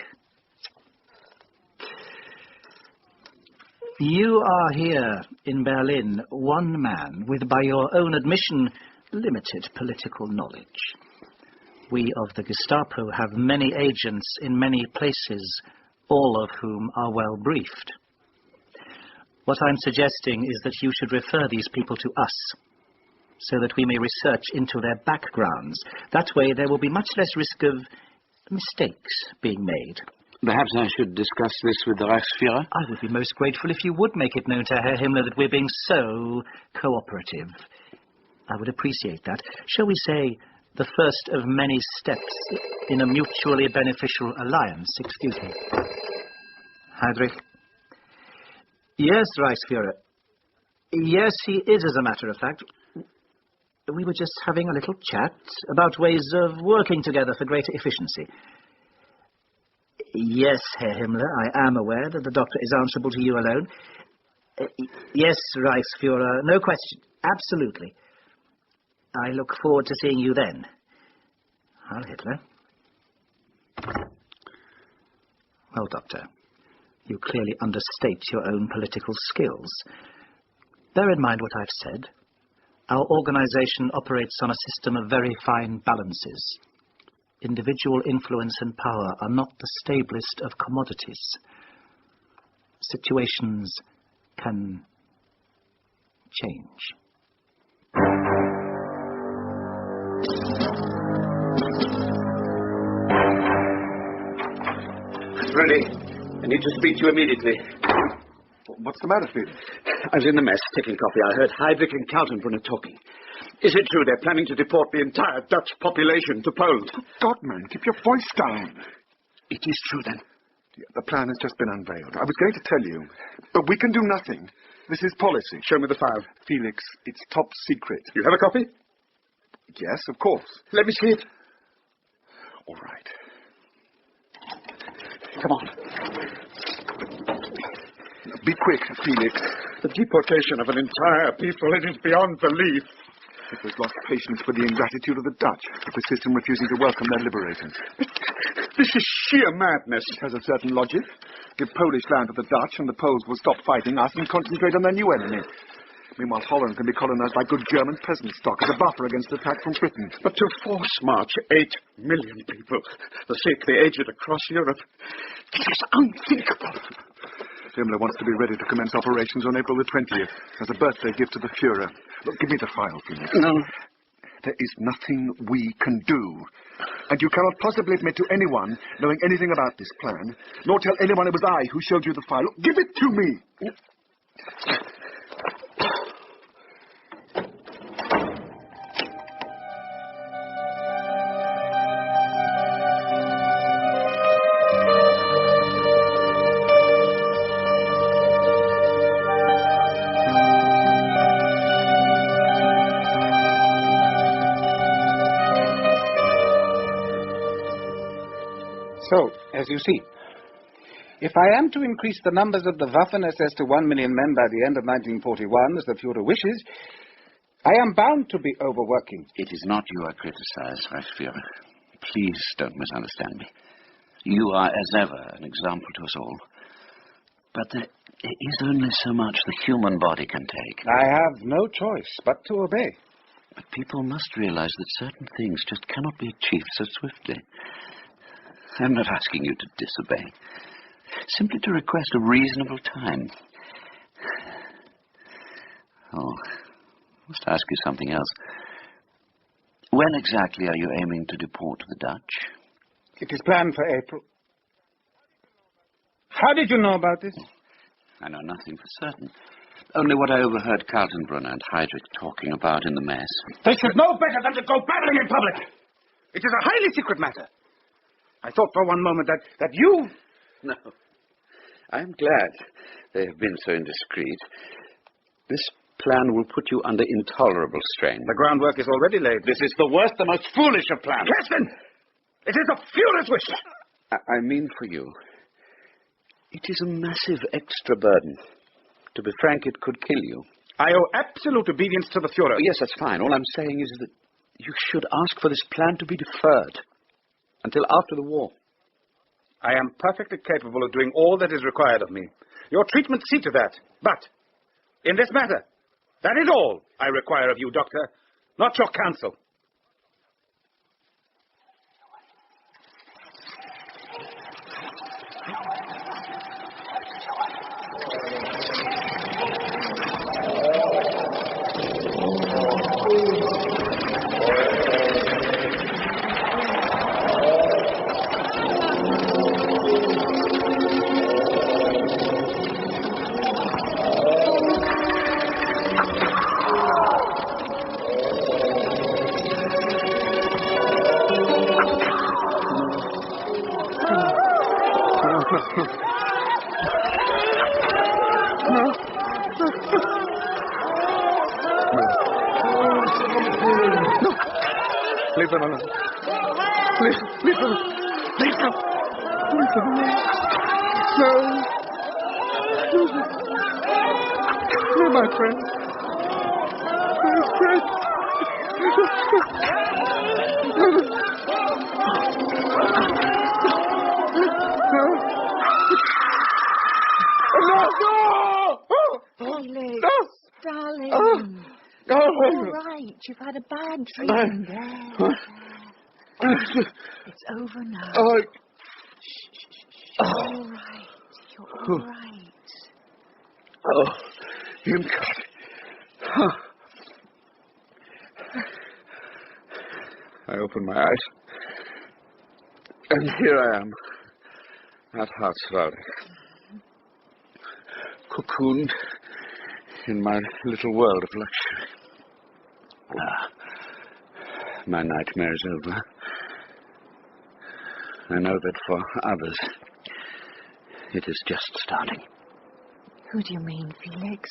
You are here in Berlin, one man with, by your own admission, limited political knowledge. We of the Gestapo have many agents in many places, all of whom are well briefed. What I'm suggesting is that you should refer these people to us, so that we may research into their backgrounds. That way there will be much less risk of mistakes being made. Perhaps I should discuss this with the Reichsfuhrer? I would be most grateful if you would make it known to Herr Himmler that we're being so cooperative. I would appreciate that. Shall we say, the first of many steps in a mutually beneficial alliance. Excuse me. Heydrich? Yes, Reichsfuhrer. Yes, he is, as a matter of fact. We were just having a little chat about ways of working together for greater efficiency. Yes, Herr Himmler, I am aware that the doctor is answerable to you alone. Yes, Reichsfuhrer, no question. Absolutely. I look forward to seeing you then. Heil Hitler. Well, Doctor, you clearly understate your own political skills. Bear in mind what I've said. Our organization operates on a system of very fine balances. Individual influence and power are not the stablest of commodities. Situations can change. Ready. I need to speak to you immediately. What's the matter, Felix? I was in the mess taking coffee. I heard Heydrich and Kaltenbrunner talking. Is it true they're planning to deport the entire Dutch population to Poland? God, man, keep your voice down. It is true, then. The plan has just been unveiled. I was going to tell you, but we can do nothing. This is policy. Show me the file. Felix, it's top secret. You have a copy? Yes, of course. Let me see it. All right. Come on. Be quick, Felix. The deportation of an entire people, it is beyond belief. It was lost patience for the ingratitude of the Dutch, to persist in refusing to welcome their liberators. This is sheer madness. It has a certain logic. Give Polish land to the Dutch, and the Poles will stop fighting us and concentrate on their new enemy. Meanwhile, Holland can be colonized by good German peasant stock as a buffer against attack from Britain. But to force march 8 million people, the sick, the aged, across Europe, it is unthinkable. Himmler wants to be ready to commence operations on April the 20th as a birthday gift to the Fuhrer. Look, give me the file, Felix. No. There is nothing we can do. And you cannot possibly admit to anyone knowing anything about this plan, nor tell anyone it was I who showed you the file. Look, give it to me! So, as you see, if I am to increase the numbers of the Waffen-SS to 1 million men by the end of 1941, as the Fuhrer wishes, I am bound to be overworking. It is not you I criticize, Reichsführer. Please don't misunderstand me. You are, as ever, an example to us all. But there is only so much the human body can take. I have no choice but to obey. But people must realize that certain things just cannot be achieved so swiftly. I'm not asking you to disobey. Simply to request a reasonable time. Oh, I must ask you something else. When exactly are you aiming to deport the Dutch? It is planned for April. How did you know about this? I know nothing for certain. Only what I overheard Kaltenbrunner and Heydrich talking about in the mess. They should know better than to go babbling in public. It is a highly secret matter. I thought for one moment that you... No. I'm glad they have been so indiscreet. This plan will put you under intolerable strain. The groundwork is already laid. This is the worst, the most foolish of plans. Kersten! It is the Fuhrer's wish! I mean for you. It is a massive extra burden. To be frank, it could kill you. I owe absolute obedience to the Fuhrer. Oh, yes, that's fine. All I'm saying is that you should ask for this plan to be deferred until after the war. I am perfectly capable of doing all that is required of me. Your treatment see to that. But, in this matter, that is all I require of you, Doctor, not your counsel. Leave them alone. Leave them. Leave them. Leave them. Leave them alone. No. No, my friend. My friend. Felix, darling. No. All right, you've had a bad dream there. It's over now. All right, you're all right. Oh, Irmgard. I open my eyes, and here I am, at Hartswald, cocooned in my little world of luxury. My nightmare is over. I know that for others, It is just starting. Who do you mean, Felix?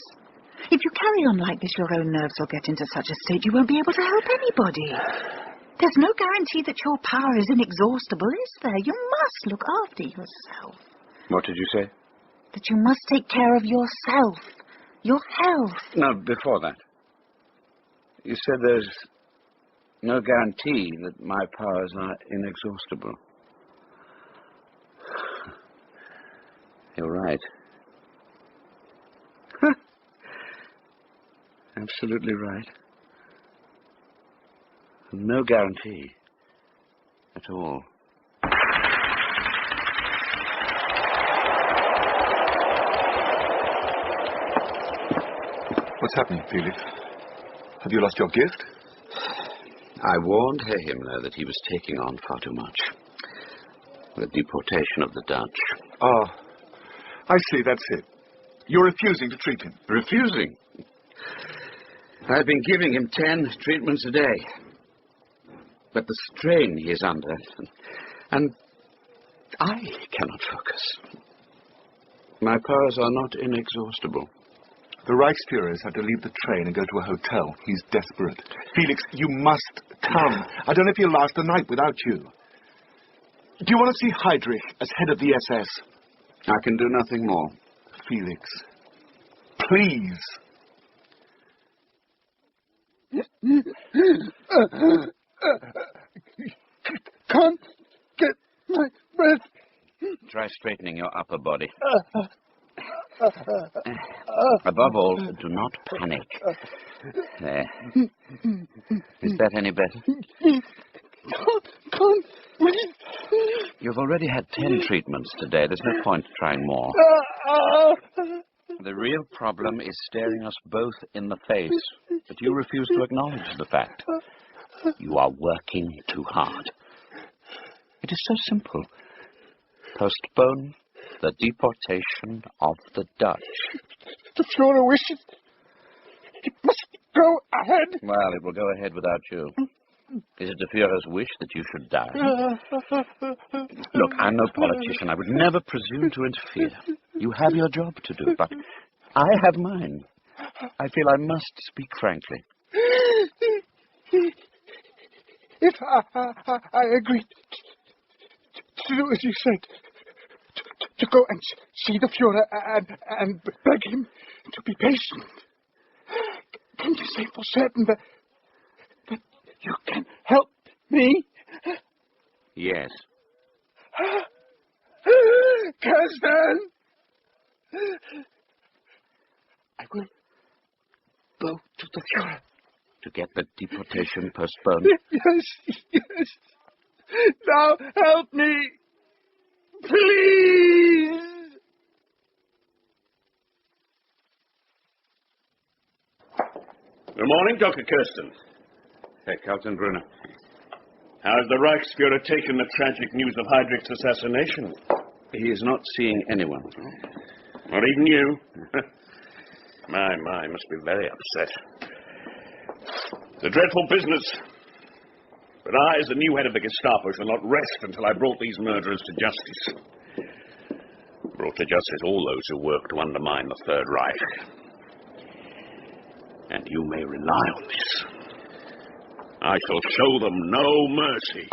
If you carry on like this, your own nerves will get into such a state you won't be able to help anybody. There's no guarantee that your power is inexhaustible, is there? You must look after yourself. What did you say? That you must take care of yourself, your health. No, before that. You said there's no guarantee that my powers are inexhaustible. You're right. Absolutely right. No guarantee at all. What's happening, Felix? Have you lost your gift? I warned Herr Himmler that he was taking on far too much. The deportation of the Dutch. Oh, I see, that's it. You're refusing to treat him. Refusing? I've been giving him 10 treatments a day. But the strain he is under, and I cannot focus. My powers are not inexhaustible. The Reichsfuhrer has had to leave the train and go to a hotel. He's desperate. Felix, you must come. I don't know if he'll last the night without you. Do you want to see Heydrich as head of the SS? I can do nothing more. Felix, please. Can't get my breath. Try straightening your upper body. Above all, do not panic. There. Is that any better? Can't breathe. You've already had 10 treatments today. There's no point trying more. The real problem is staring us both in the face, but you refuse to acknowledge the fact. You are working too hard. It is so simple. Postpone the deportation of the Dutch. The Fuhrer wishes. It must go ahead. Well, it will go ahead without you. Is it the Fuhrer's wish that you should die? Look, I'm no politician. I would never presume to interfere. You have your job to do, but I have mine. I feel I must speak frankly. If I agreed to do as you said, to go and see the Fuhrer and beg him to be patient, can you say for certain that you can help me? Yes. Kersten! I will go to the Fuhrer. To get the deportation postponed? Yes. Now help me. Please! Good morning, Dr. Kersten. Herr Kaltenbrunner. How has the Reichsfuhrer taken the tragic news of Heydrich's assassination? He is not seeing anyone. Not even you? My, must be very upset. It's a dreadful business. But I, as the new head of the Gestapo, shall not rest until I brought these murderers to justice. Brought to justice all those who work to undermine the Third Reich. And you may rely on this. I shall show them no mercy.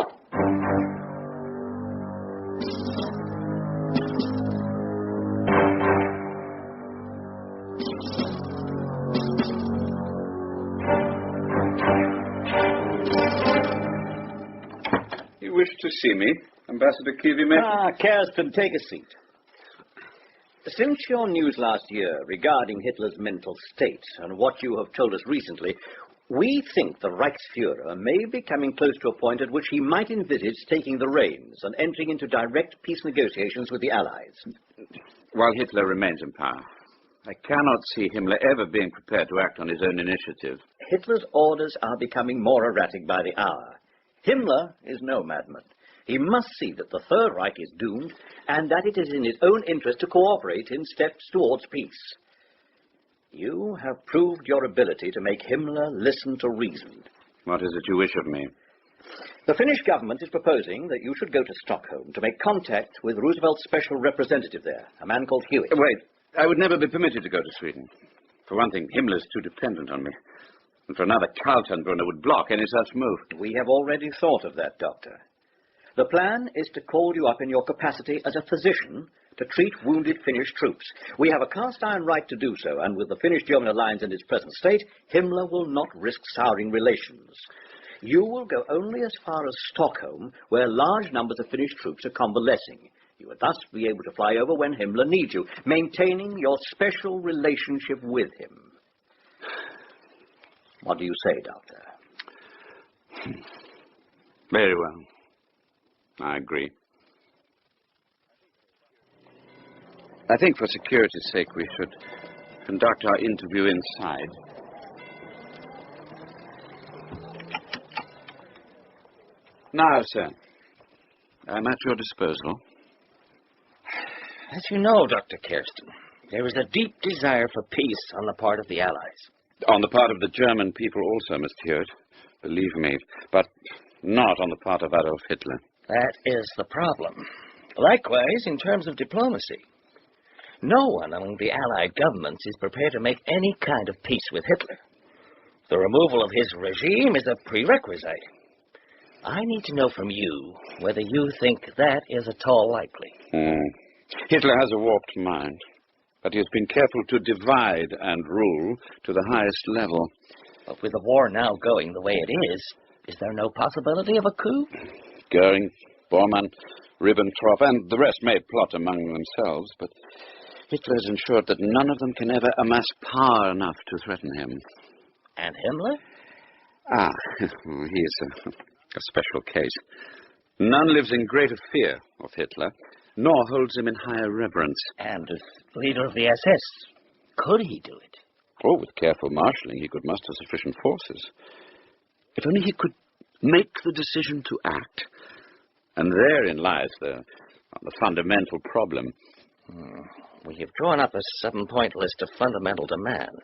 You wish to see me, Ambassador Kivimaeki? Kersten, take a seat. Since your news last year regarding Hitler's mental state and what you have told us recently, we think the Reichsfuhrer may be coming close to a point at which he might envisage taking the reins and entering into direct peace negotiations with the Allies. While Hitler remains in power, I cannot see Himmler ever being prepared to act on his own initiative. Hitler's orders are becoming more erratic by the hour. Himmler is no madman. He must see that the Third Reich is doomed and that it is in his own interest to cooperate in steps towards peace. You have proved your ability to make Himmler listen to reason. What is it you wish of me? The Finnish government is proposing that you should go to Stockholm to make contact with Roosevelt's special representative there, a man called Hewitt. Wait, I would never be permitted to go to Sweden. For one thing, Himmler's too dependent on me. And for another, Kaltenbrunner would block any such move. We have already thought of that, Doctor. The plan is to call you up in your capacity as a physician to treat wounded Finnish troops. We have a cast-iron right to do so, and with the Finnish-German alliance in its present state, Himmler will not risk souring relations. You will go only as far as Stockholm, where large numbers of Finnish troops are convalescing. You would thus be able to fly over when Himmler needs you, maintaining your special relationship with him. What do you say, Doctor? Very well. I agree. I think for security's sake we should conduct our interview inside. Now, sir, I'm at your disposal. As you know, Dr. Kersten, there is a deep desire for peace on the part of the Allies. On the part of the German people also, Mr. Hewitt. Believe me, but not on the part of Adolf Hitler. That is the problem. Likewise, in terms of diplomacy. No one among the Allied governments is prepared to make any kind of peace with Hitler. The removal of his regime is a prerequisite. I need to know from you whether you think that is at all likely. Hitler has a warped mind, but he has been careful to divide and rule to the highest level. But with the war now going the way it is there no possibility of a coup? Goering, Bormann, Ribbentrop, and the rest may plot among themselves, but Hitler has ensured that none of them can ever amass power enough to threaten him. And Himmler? He is a special case. None lives in greater fear of Hitler, nor holds him in higher reverence. And as leader of the SS, could he do it? Oh, with careful marshalling, he could muster sufficient forces. If only he could make the decision to act. And therein lies the fundamental problem. We have drawn up a 7-point list of fundamental demands.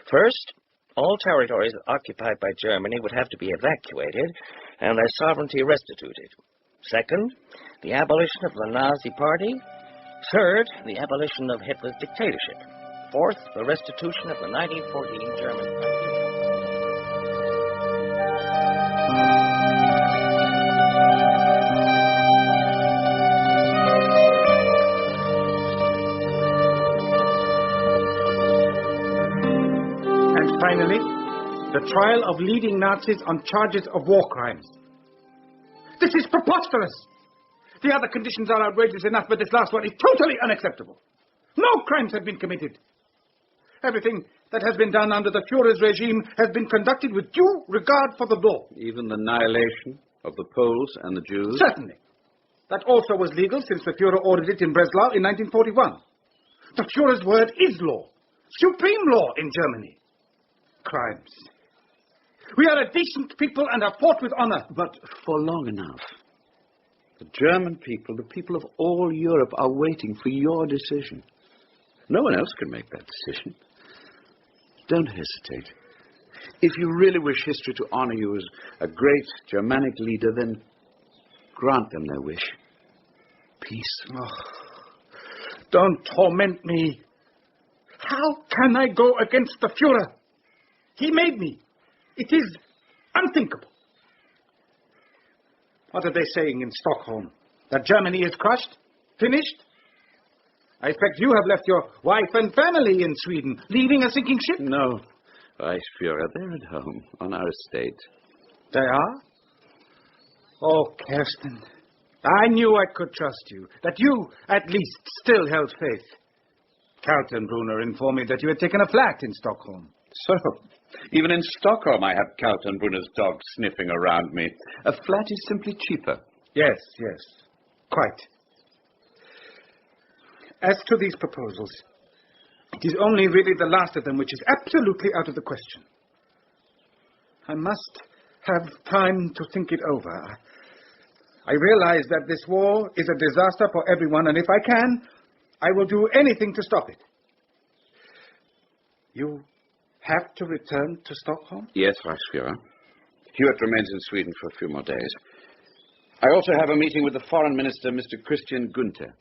First, all territories occupied by Germany would have to be evacuated and their sovereignty restituted. Second, the abolition of the Nazi Party. Third, the abolition of Hitler's dictatorship. Fourth, the restitution of the 1914 German Constitution. And finally, the trial of leading Nazis on charges of war crimes. This is preposterous! The other conditions are outrageous enough, but this last one is totally unacceptable. No crimes have been committed. Everything that has been done under the Führer's regime has been conducted with due regard for the law. Even the annihilation of the Poles and the Jews? Certainly. That also was legal since the Führer ordered it in Breslau in 1941. The Führer's word is law. Supreme law in Germany. Crimes. We are a decent people and have fought with honor. But for long enough. The German people, the people of all Europe, are waiting for your decision. No one else can make that decision. Don't hesitate. If you really wish history to honor you as a great Germanic leader, then grant them their wish. Peace. Oh, don't torment me. How can I go against the Führer? He made me. It is unthinkable. What are they saying in Stockholm? That Germany is crushed? Finished? I expect you have left your wife and family in Sweden, leaving a sinking ship? No, Reichsführer, they're at home, on our estate. They are? Oh, Kersten, I knew I could trust you, that you, at least, still held faith. Kaltenbrunner informed me that you had taken a flat in Stockholm. So, even in Stockholm I have Kaltenbrunner's dog sniffing around me. A flat is simply cheaper. Yes, quite. As to these proposals, it is only really the last of them which is absolutely out of the question. I must have time to think it over. I realize that this war is a disaster for everyone, and if I can, I will do anything to stop it. You have to return to Stockholm? Yes, Reichsführer. Hewitt remains in Sweden for a few more days. I also have a meeting with the Foreign Minister, Mr. Christian Gunther.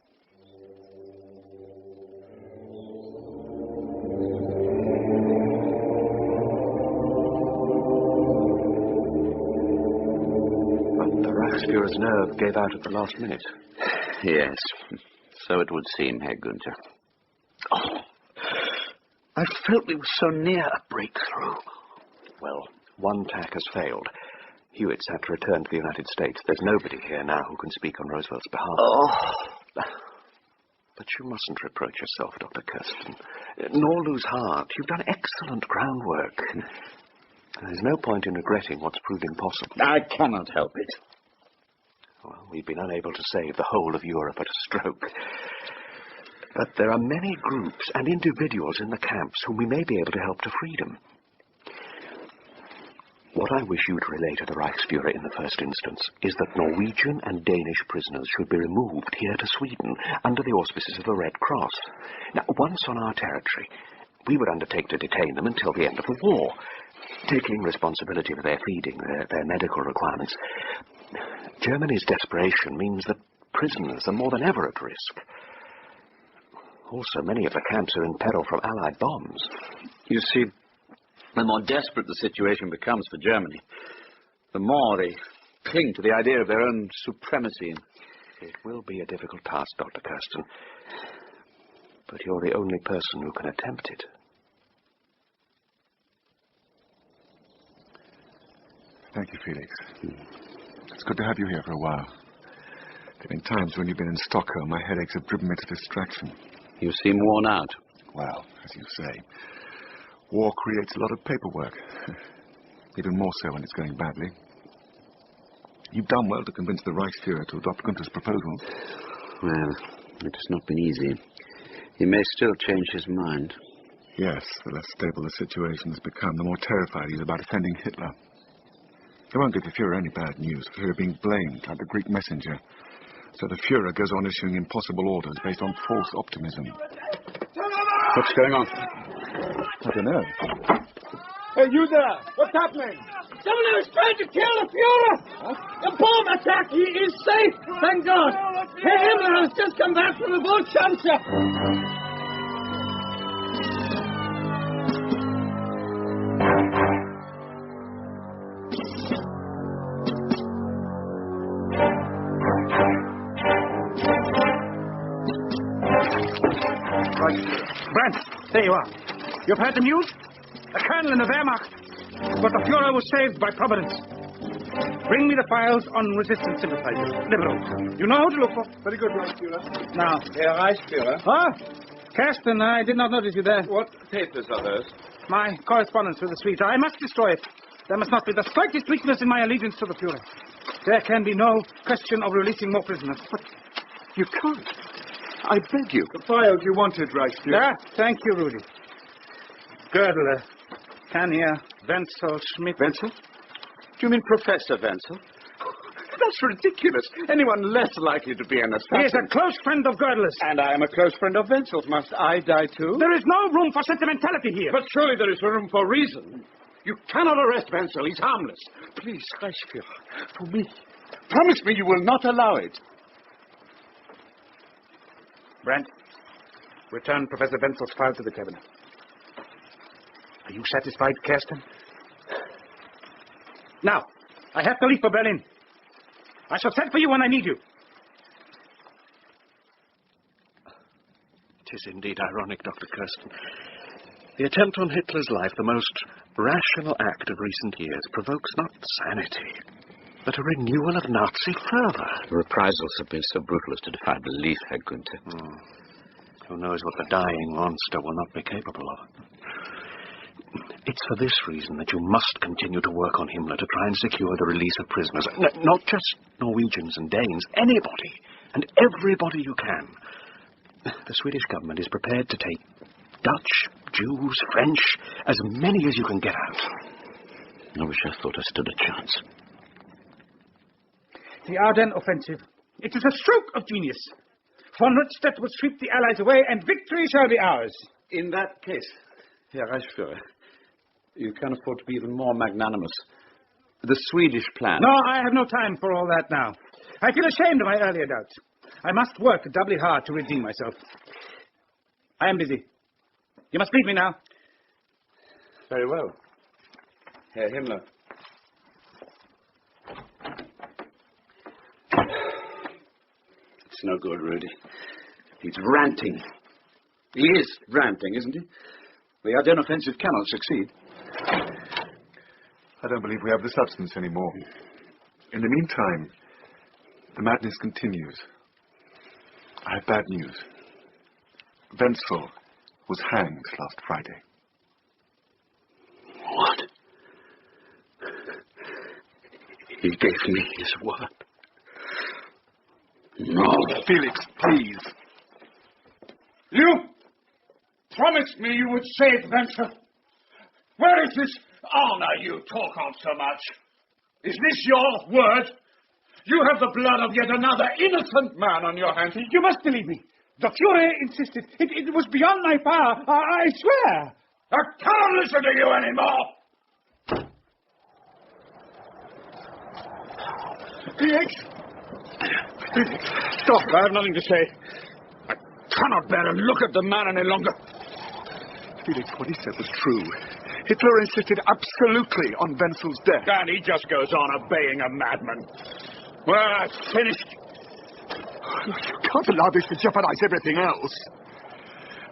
But the Reichsfuhrer's nerve gave out at the last minute. Yes, so it would seem, Herr Gunther. Oh, I felt we were so near a breakthrough. Well, one tack has failed. Hewitt's had to return to the United States. There's nobody here now who can speak on Roosevelt's behalf. Oh. But you mustn't reproach yourself, Dr. Kersten. Nor lose heart. You've done excellent groundwork. There's no point in regretting what's proved impossible. I cannot help it. Well, we've been unable to save the whole of Europe at a stroke. But there are many groups and individuals in the camps whom we may be able to help to freedom. What I wish you to relay to the Reichsfuhrer in the first instance is that Norwegian and Danish prisoners should be removed here to Sweden under the auspices of the Red Cross. Now, once on our territory, we would undertake to detain them until the end of the war, taking responsibility for their feeding, their medical requirements. Germany's desperation means that prisoners are more than ever at risk. Also, many of the camps are in peril from Allied bombs. You see, the more desperate the situation becomes for Germany, the more they cling to the idea of their own supremacy. It will be a difficult task, Dr. Kersten, but you're the only person who can attempt it. Thank you, Felix. It's good to have you here for a while. There have been times when you've been in Stockholm, my headaches have driven me to distraction. You seem worn out. Well, as you say, war creates a lot of paperwork. Even more so when it's going badly. You've done well to convince the Reichsfuhrer to adopt Gunther's proposal. Well, it has not been easy. He may still change his mind. Yes, the less stable the situation has become, the more terrified he is about offending Hitler. He won't give the Fuhrer any bad news, for fear of being blamed, like the Greek messenger. So the Fuhrer goes on issuing impossible orders based on false optimism. What's going on? I don't know. Hey, you there! What's happening? Someone is trying to kill the Fuhrer! Huh? The bomb attack! He is safe! Thank God! Herr Himmler has just come back from the Volksschanze! Brandt, there you are. You've heard the news? A colonel in the Wehrmacht. But the Fuhrer was saved by Providence. Bring me the files on resistance sympathizers. Liberals. You know who to look for. Very good, Reichsfuhrer. Now. Herr Reichsfuhrer. Huh? Kersten, I did not notice you there. What papers are those? My correspondence with the Swedes. I must destroy it. There must not be the slightest weakness in my allegiance to the Fuhrer. There can be no question of releasing more prisoners. But you can't. I beg you. The files you wanted, Reichsfuhrer. Yeah, thank you, Rudy. Girdler, Kania, Wenzel, Schmidt. Wenzel? Do you mean Professor Wenzel? That's ridiculous. Anyone less likely to be an assassin. He is a close friend of Girdler's. And I am a close friend of Wenzel's. Must I die too? There is no room for sentimentality here. But surely there is room for reason. You cannot arrest Wenzel. He's harmless. Please, Reichsfuhrer, for me. Promise me you will not allow it. Brandt, return Professor Wenzel's file to the cabinet. Are you satisfied, Kersten? Now, I have to leave for Berlin. I shall send for you when I need you. It is indeed ironic, Dr. Kersten. The attempt on Hitler's life, the most rational act of recent years, provokes not sanity, but a renewal of Nazi fervor. The reprisals have been so brutal as to defy belief, Herr Gunther. Who knows what the dying monster will not be capable of. It's for this reason that you must continue to work on Himmler to try and secure the release of prisoners. Not just Norwegians and Danes, anybody and everybody you can. The Swedish government is prepared to take Dutch, Jews, French, as many as you can get out. I wish I thought I stood a chance. The Ardennes offensive. It is a stroke of genius. Von Rundstedt will sweep the Allies away, and victory shall be ours. In that case, Herr Reichsfuhrer, you can afford to be even more magnanimous. The Swedish plan. No, I have no time for all that now. I feel ashamed of my earlier doubts. I must work doubly hard to redeem myself. I am busy. You must leave me now. Very well. Herr Himmler. It's no good, Rudy. He's ranting. He is ranting, isn't he? The Ardennes offensive cannot succeed. I don't believe we have the substance anymore. In the meantime, the madness continues. I have bad news. Wenzel was hanged last Friday. What? He gave me his word. No. Felix, please. You promised me you would save Wenzel. Where is this honor you talk of so much? Is this your word? You have the blood of yet another innocent man on your hands. You must believe me. The Fuhrer insisted. It was beyond my power. I swear. I can't listen to you anymore. Felix! Felix, stop. I have nothing to say. I cannot bear to look at the man any longer. Felix, what he said was true. Hitler insisted absolutely on Wenzel's death. And he just goes on obeying a madman. Well, I've finished. Look, you can't allow this to jeopardize everything else.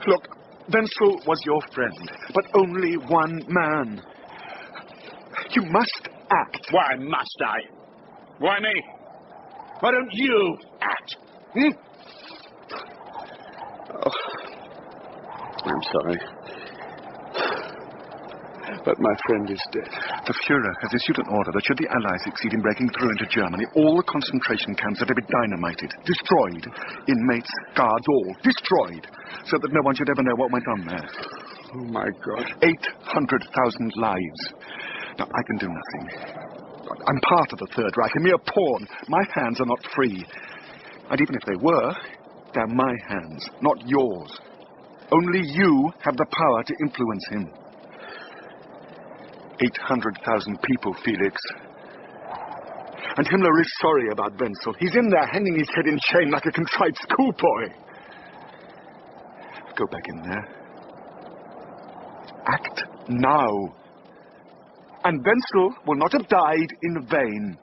Look, Wenzel was your friend, but only one man. You must act. Why must I? Why me? Why don't you act? Oh, I'm sorry. But my friend is dead. The Fuhrer has issued an order that should the Allies succeed in breaking through into Germany, all the concentration camps are to be dynamited, destroyed. Inmates, guards, all destroyed, so that no one should ever know what went on there. Oh, my God. 800,000 lives. Now, I can do nothing. I'm part of the Third Reich, a mere pawn. My hands are not free. And even if they were, they're my hands, not yours. Only you have the power to influence him. 800,000 people, Felix. And Himmler is sorry about Wenzel. He's in there hanging his head in shame like a contrite schoolboy. Go back in there. Act now. And Wenzel will not have died in vain.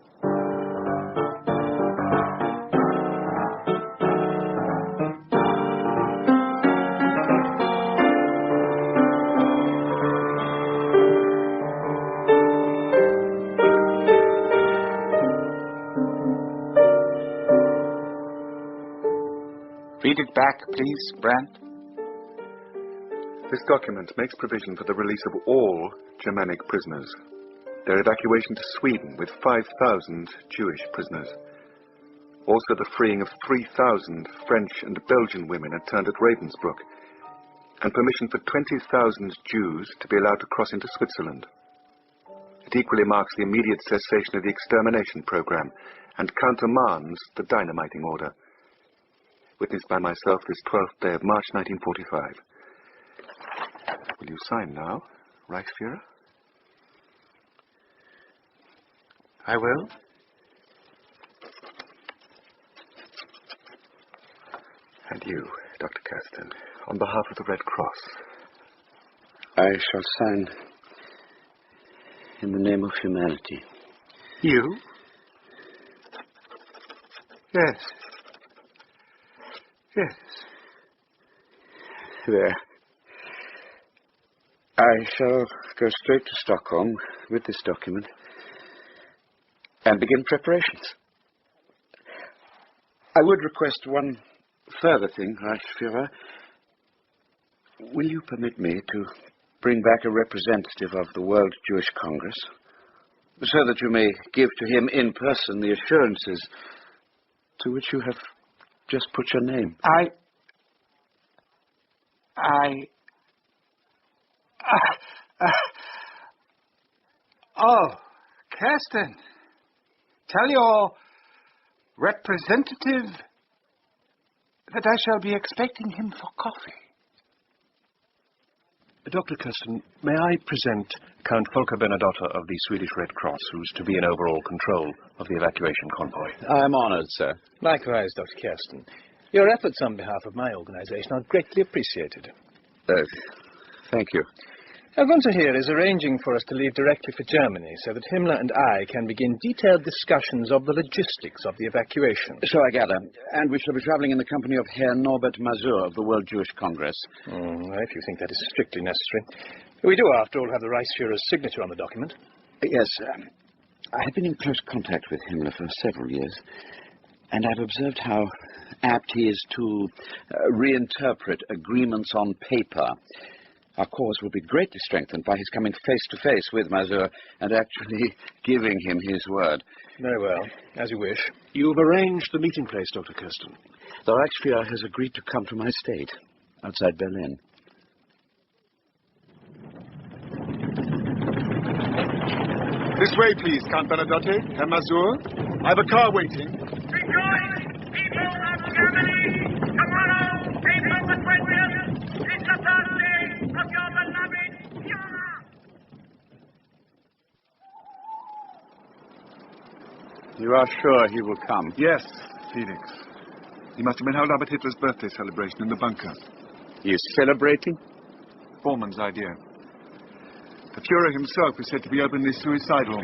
Read it back, please, Brandt. This document makes provision for the release of all Germanic prisoners. Their evacuation to Sweden with 5,000 Jewish prisoners. Also the freeing of 3,000 French and Belgian women interned at Ravenscroft. And permission for 20,000 Jews to be allowed to cross into Switzerland. It equally marks the immediate cessation of the extermination program and countermands the dynamiting order. Witnessed by myself this 12th day of March 1945. Will you sign now, Reichsfuhrer? I will. And you, Dr. Kersten, on behalf of the Red Cross. I shall sign in the name of humanity. You? Yes. Yes. There. I shall go straight to Stockholm with this document and begin preparations. I would request one further thing, Reichsfuhrer. Will you permit me to bring back a representative of the World Jewish Congress so that you may give to him in person the assurances to which you have just put your name? Oh, Kersten, tell your representative that I shall be expecting him for coffee. Dr. Kersten, may I present Count Volker Bernadotte of the Swedish Red Cross, who's to be in overall control of the evacuation convoy. I am honored, sir. Likewise, Dr. Kersten. Your efforts on behalf of my organization are greatly appreciated. Thank you. Gunther here is arranging for us to leave directly for Germany so that Himmler and I can begin detailed discussions of the logistics of the evacuation. So I gather. And we shall be traveling in the company of Herr Norbert Masur of the World Jewish Congress. If you think that is strictly necessary. We do, after all, have the Reichsfuhrer's signature on the document. Yes, I have been in close contact with Himmler for several years, and I've observed how apt he is to reinterpret agreements on paper. Our cause will be greatly strengthened by his coming face-to-face with Masur and actually giving him his word. Very well, as you wish. You've arranged the meeting place, Dr. Kersten. The Reichsfuhrer has agreed to come to my estate outside Berlin. This way, please, Count Bernadotte, Herr Masur. I have a car waiting. Rejoice, people of Germany! Tomorrow, April the 20th, is the birthday of your beloved Führer! You are sure he will come? Yes, Felix. He must have been held up at Hitler's birthday celebration in the bunker. He is celebrating? Bormann's idea. The Führer himself is said to be openly suicidal.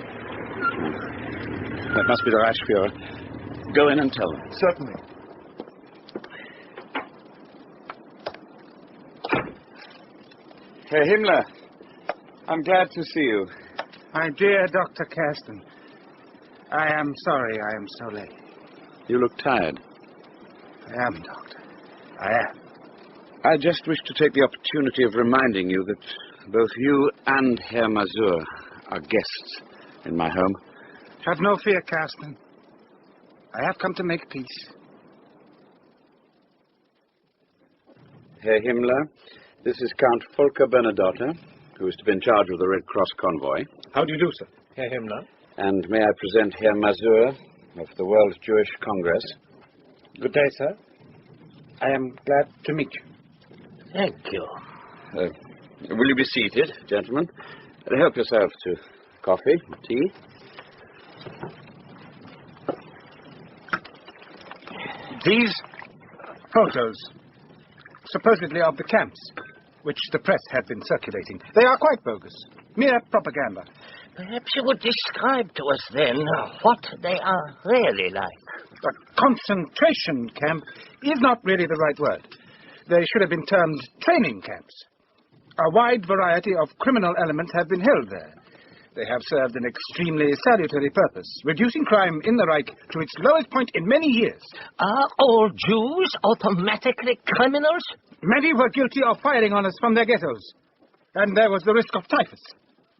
That must be the Reichsfuhrer. Go in and tell them. Certainly. Herr Himmler, I'm glad to see you. My dear Dr. Kersten, I am sorry I am so late. You look tired. I am, Doctor. I am. I just wish to take the opportunity of reminding you that both you and Herr Masur are guests in my home. Have no fear, Kersten. I have come to make peace. Herr Himmler, this is Count Volker Bernadotte, who is to be in charge of the Red Cross convoy. How do you do, sir? Herr Himmler. And may I present Herr Masur of the World Jewish Congress. Good day, sir. I am glad to meet you. Thank you. Will you be seated, gentlemen? Help yourself to coffee, tea. These photos, supposedly of the camps, which the press had been circulating, they are quite bogus. Mere propaganda. Perhaps you would describe to us, then, what they are really like. A concentration camp is not really the right word. They should have been termed training camps. A wide variety of criminal elements have been held there. They have served an extremely salutary purpose, reducing crime in the Reich to its lowest point in many years. Are all Jews automatically criminals? Many were guilty of firing on us from their ghettos. And there was the risk of typhus.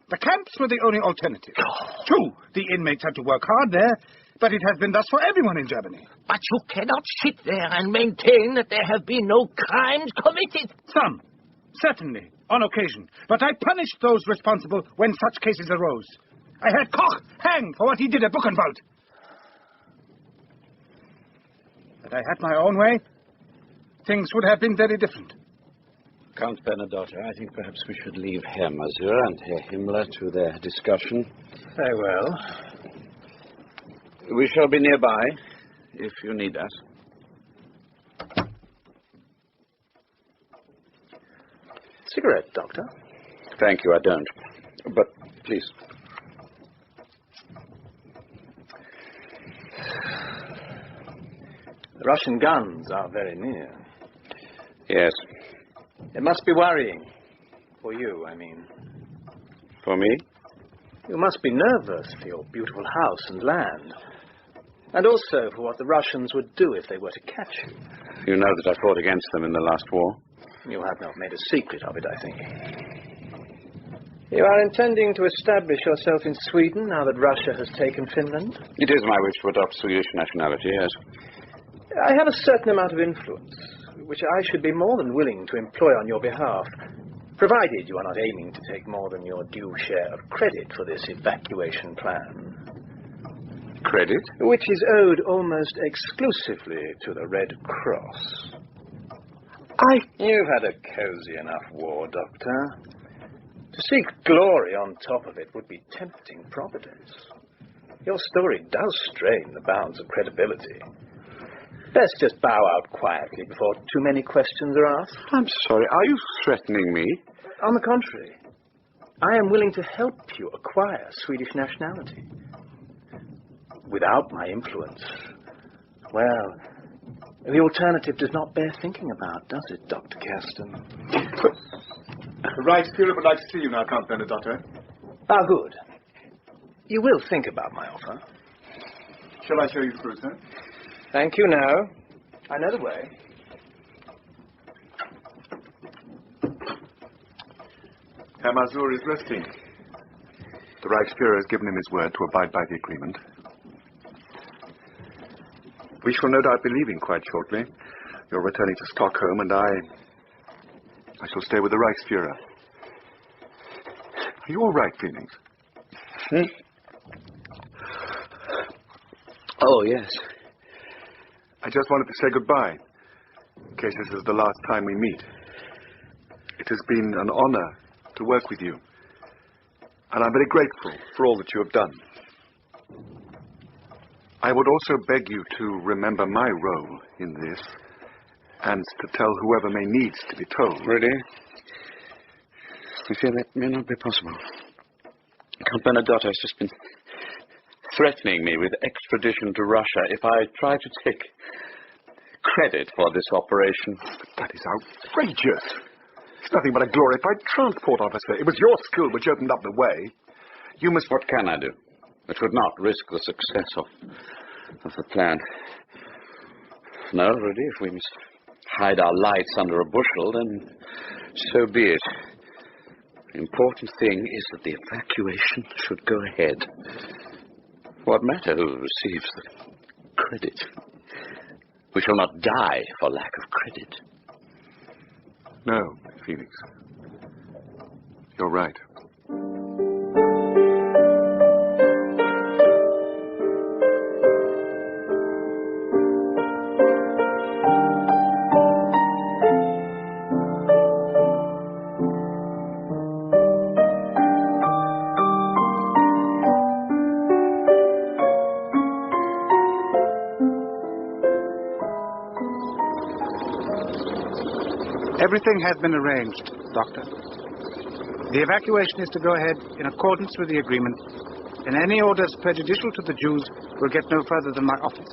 The camps were the only alternative. True, the inmates had to work hard there, but it has been thus for everyone in Germany. But you cannot sit there and maintain that there have been no crimes committed. Some, certainly, on occasion. But I punished those responsible when such cases arose. I had Koch hanged for what he did at Buchenwald. Had I had my own way, things would have been very different. Count Bernadotte, I think perhaps we should leave Herr Masur and Herr Himmler to their discussion. Very well. We shall be nearby, if you need us. Cigarette, Doctor? Thank you, I don't. But, please. The Russian guns are very near. Yes. It must be worrying. For you, I mean. For me? You must be nervous for your beautiful house and land. And also for what the Russians would do if they were to catch you. You know that I fought against them in the last war. You have not made a secret of it, I think. You are intending to establish yourself in Sweden now that Russia has taken Finland? It is my wish to adopt Swedish nationality, yes. I have a certain amount of influence, which I should be more than willing to employ on your behalf, provided you are not aiming to take more than your due share of credit for this evacuation plan. Credit? Which is owed almost exclusively to the Red Cross. You've had a cozy enough war, Doctor. To seek glory on top of it would be tempting Providence. Your story does strain the bounds of credibility. Best just bow out quietly before too many questions are asked. I'm sorry, are you threatening me? On the contrary, I am willing to help you acquire Swedish nationality. Without my influence, well, the alternative does not bear thinking about, does it, Dr. Kersten? The Reichsführer would like to see you now, Count Bernadotte. Ah, good. You will think about my offer. Shall I show you through, sir? Thank you, no. I know the way. Herr Masur is resting. The Reichsführer has given him his word to abide by the agreement. We shall no doubt be leaving quite shortly. You're returning to Stockholm, and I shall stay with the Reichsführer. Are you all right, Felix? Oh, yes. I just wanted to say goodbye, in case this is the last time we meet. It has been an honor to work with you, and I'm very grateful for all that you have done. I would also beg you to remember my role in this, and to tell whoever may need to be told. Really? I fear that may not be possible. Count Bernadotte has just been threatening me with extradition to Russia if I try to take credit for this operation. But that is outrageous. It's nothing but a glorified transport officer. It was your skill which opened up the way. You must... What can I do? It would not risk the success of the plan. No, really, if we must hide our lights under a bushel, then so be it. The important thing is that the evacuation should go ahead. What matter who receives the credit? We shall not die for lack of credit. No, Felix. You're right. Everything has been arranged, Doctor. The evacuation is to go ahead in accordance with the agreement, and any orders prejudicial to the Jews will get no further than my office.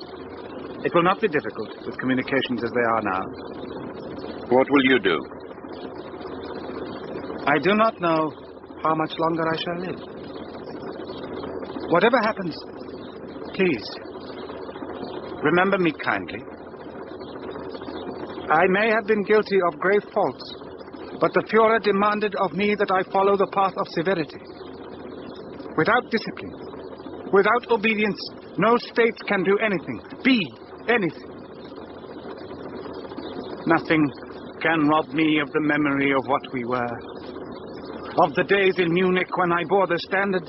It will not be difficult with communications as they are now. What will you do? I do not know how much longer I shall live. Whatever happens, please, remember me kindly. I may have been guilty of grave faults, but the Führer demanded of me that I follow the path of severity. Without discipline, without obedience, no state can do anything, be anything. Nothing can rob me of the memory of what we were, of the days in Munich when I bore the standard.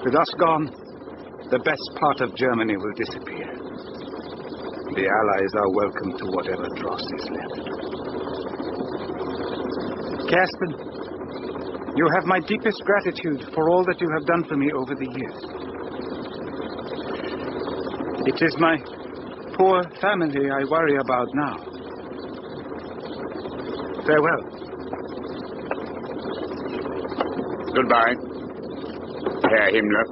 With us gone, the best part of Germany will disappear. The Allies are welcome to whatever dross is left. Kersten, you have my deepest gratitude for all that you have done for me over the years. It is my poor family I worry about now. Farewell. Goodbye, Herr Himmler.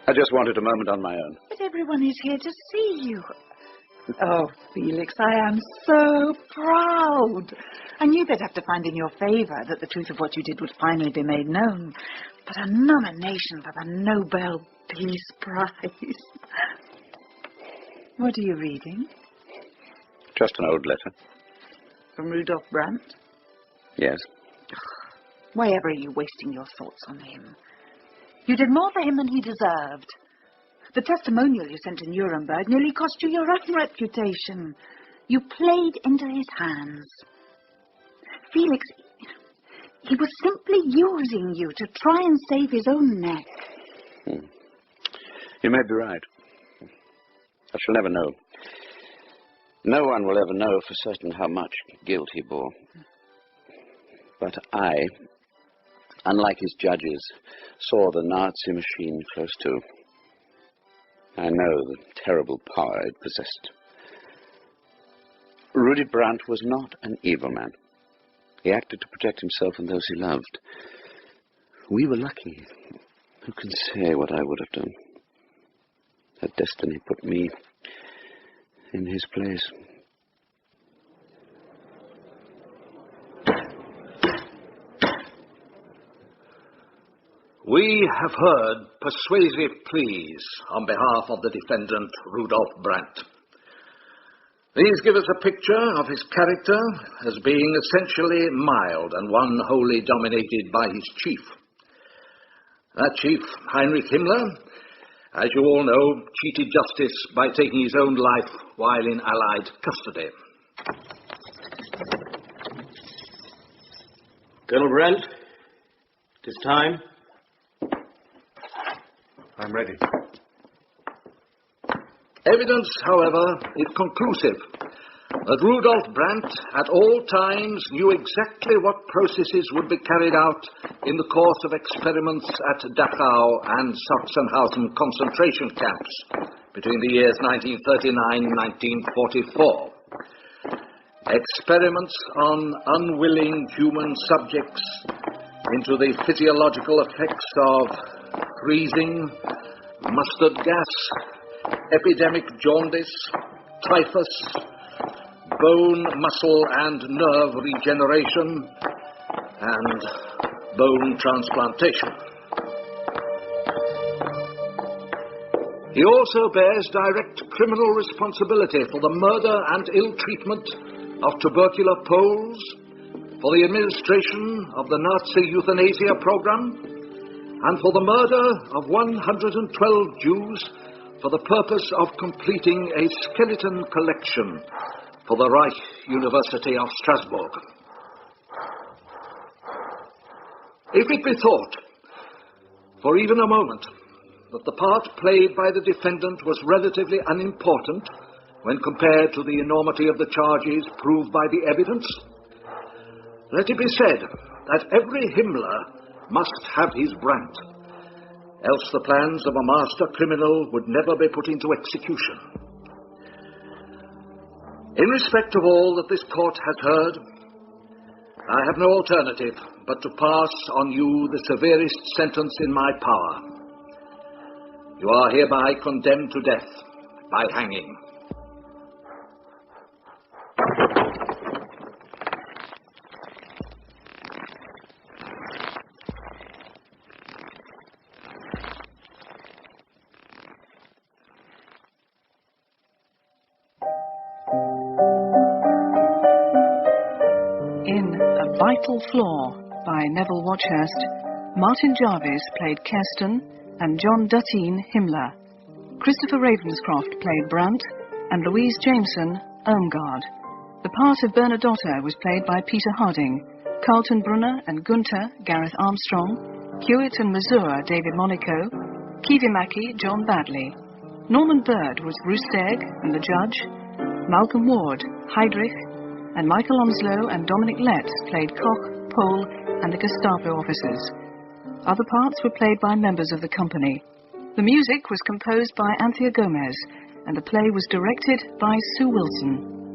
I just wanted a moment on my own. But everyone is here to see you. Oh, Felix, I am so proud. I knew they'd have to find in your favor that the truth of what you did would finally be made known. But a nomination for the Nobel Peace Prize. What are you reading? Just an old letter. From Rudolf Brandt? Yes? Why ever are you wasting your thoughts on him? You did more for him than he deserved. The testimonial you sent to Nuremberg nearly cost you your own reputation. You played into his hands. Felix, he was simply using you to try and save his own neck. You may be right. I shall never know. No one will ever know for certain how much guilt he bore. But I, unlike his judges, saw the Nazi machine close to. I know the terrible power it possessed. Rudy Brandt was not an evil man. He acted to protect himself and those he loved. We were lucky. Who can say what I would have done? Had destiny put me in his place. We have heard persuasive pleas on behalf of the defendant, Rudolf Brandt. These give us a picture of his character as being essentially mild and one wholly dominated by his chief. That chief, Heinrich Himmler, as you all know, cheated justice by taking his own life while in Allied custody. Colonel Brandt, it is time. I'm ready. Evidence, however, is conclusive that Rudolf Brandt at all times knew exactly what processes would be carried out in the course of experiments at Dachau and Sachsenhausen concentration camps between the years 1939 and 1944. Experiments on unwilling human subjects into the physiological effects of freezing, mustard gas, epidemic jaundice, typhus, bone, muscle, and nerve regeneration, and bone transplantation. He also bears direct criminal responsibility for the murder and ill treatment of tubercular Poles, for the administration of the Nazi euthanasia program, and for the murder of 112 Jews for the purpose of completing a skeleton collection for the Reich University of Strasbourg. If it be thought, for even a moment, that the part played by the defendant was relatively unimportant when compared to the enormity of the charges proved by the evidence, let it be said that every Himmler must have his Brandt, else the plans of a master criminal would never be put into execution. In respect of all that this court has heard, I have no alternative but to pass on you the severest sentence in my power. You are hereby condemned to death by hanging. Vital Flaw by Neville Watchurst, Martin Jarvis played Kersten and John Duttine Himmler. Christopher Ravenscroft played Brandt and Louise Jameson Irmgard. The part of Bernadotte was played by Peter Harding, Kaltenbrunner and Gunther Gareth Armstrong, Hewitt and Masur David Monico, Kivimaeki John Baddeley. Norman Bird was Rosterg and the judge, Malcolm Ward Heydrich, and Michael Onslow and Dominic Letts played Koch, Pole, and the Gestapo officers. Other parts were played by members of the company. The music was composed by Anthea Gomez, and the play was directed by Sue Wilson.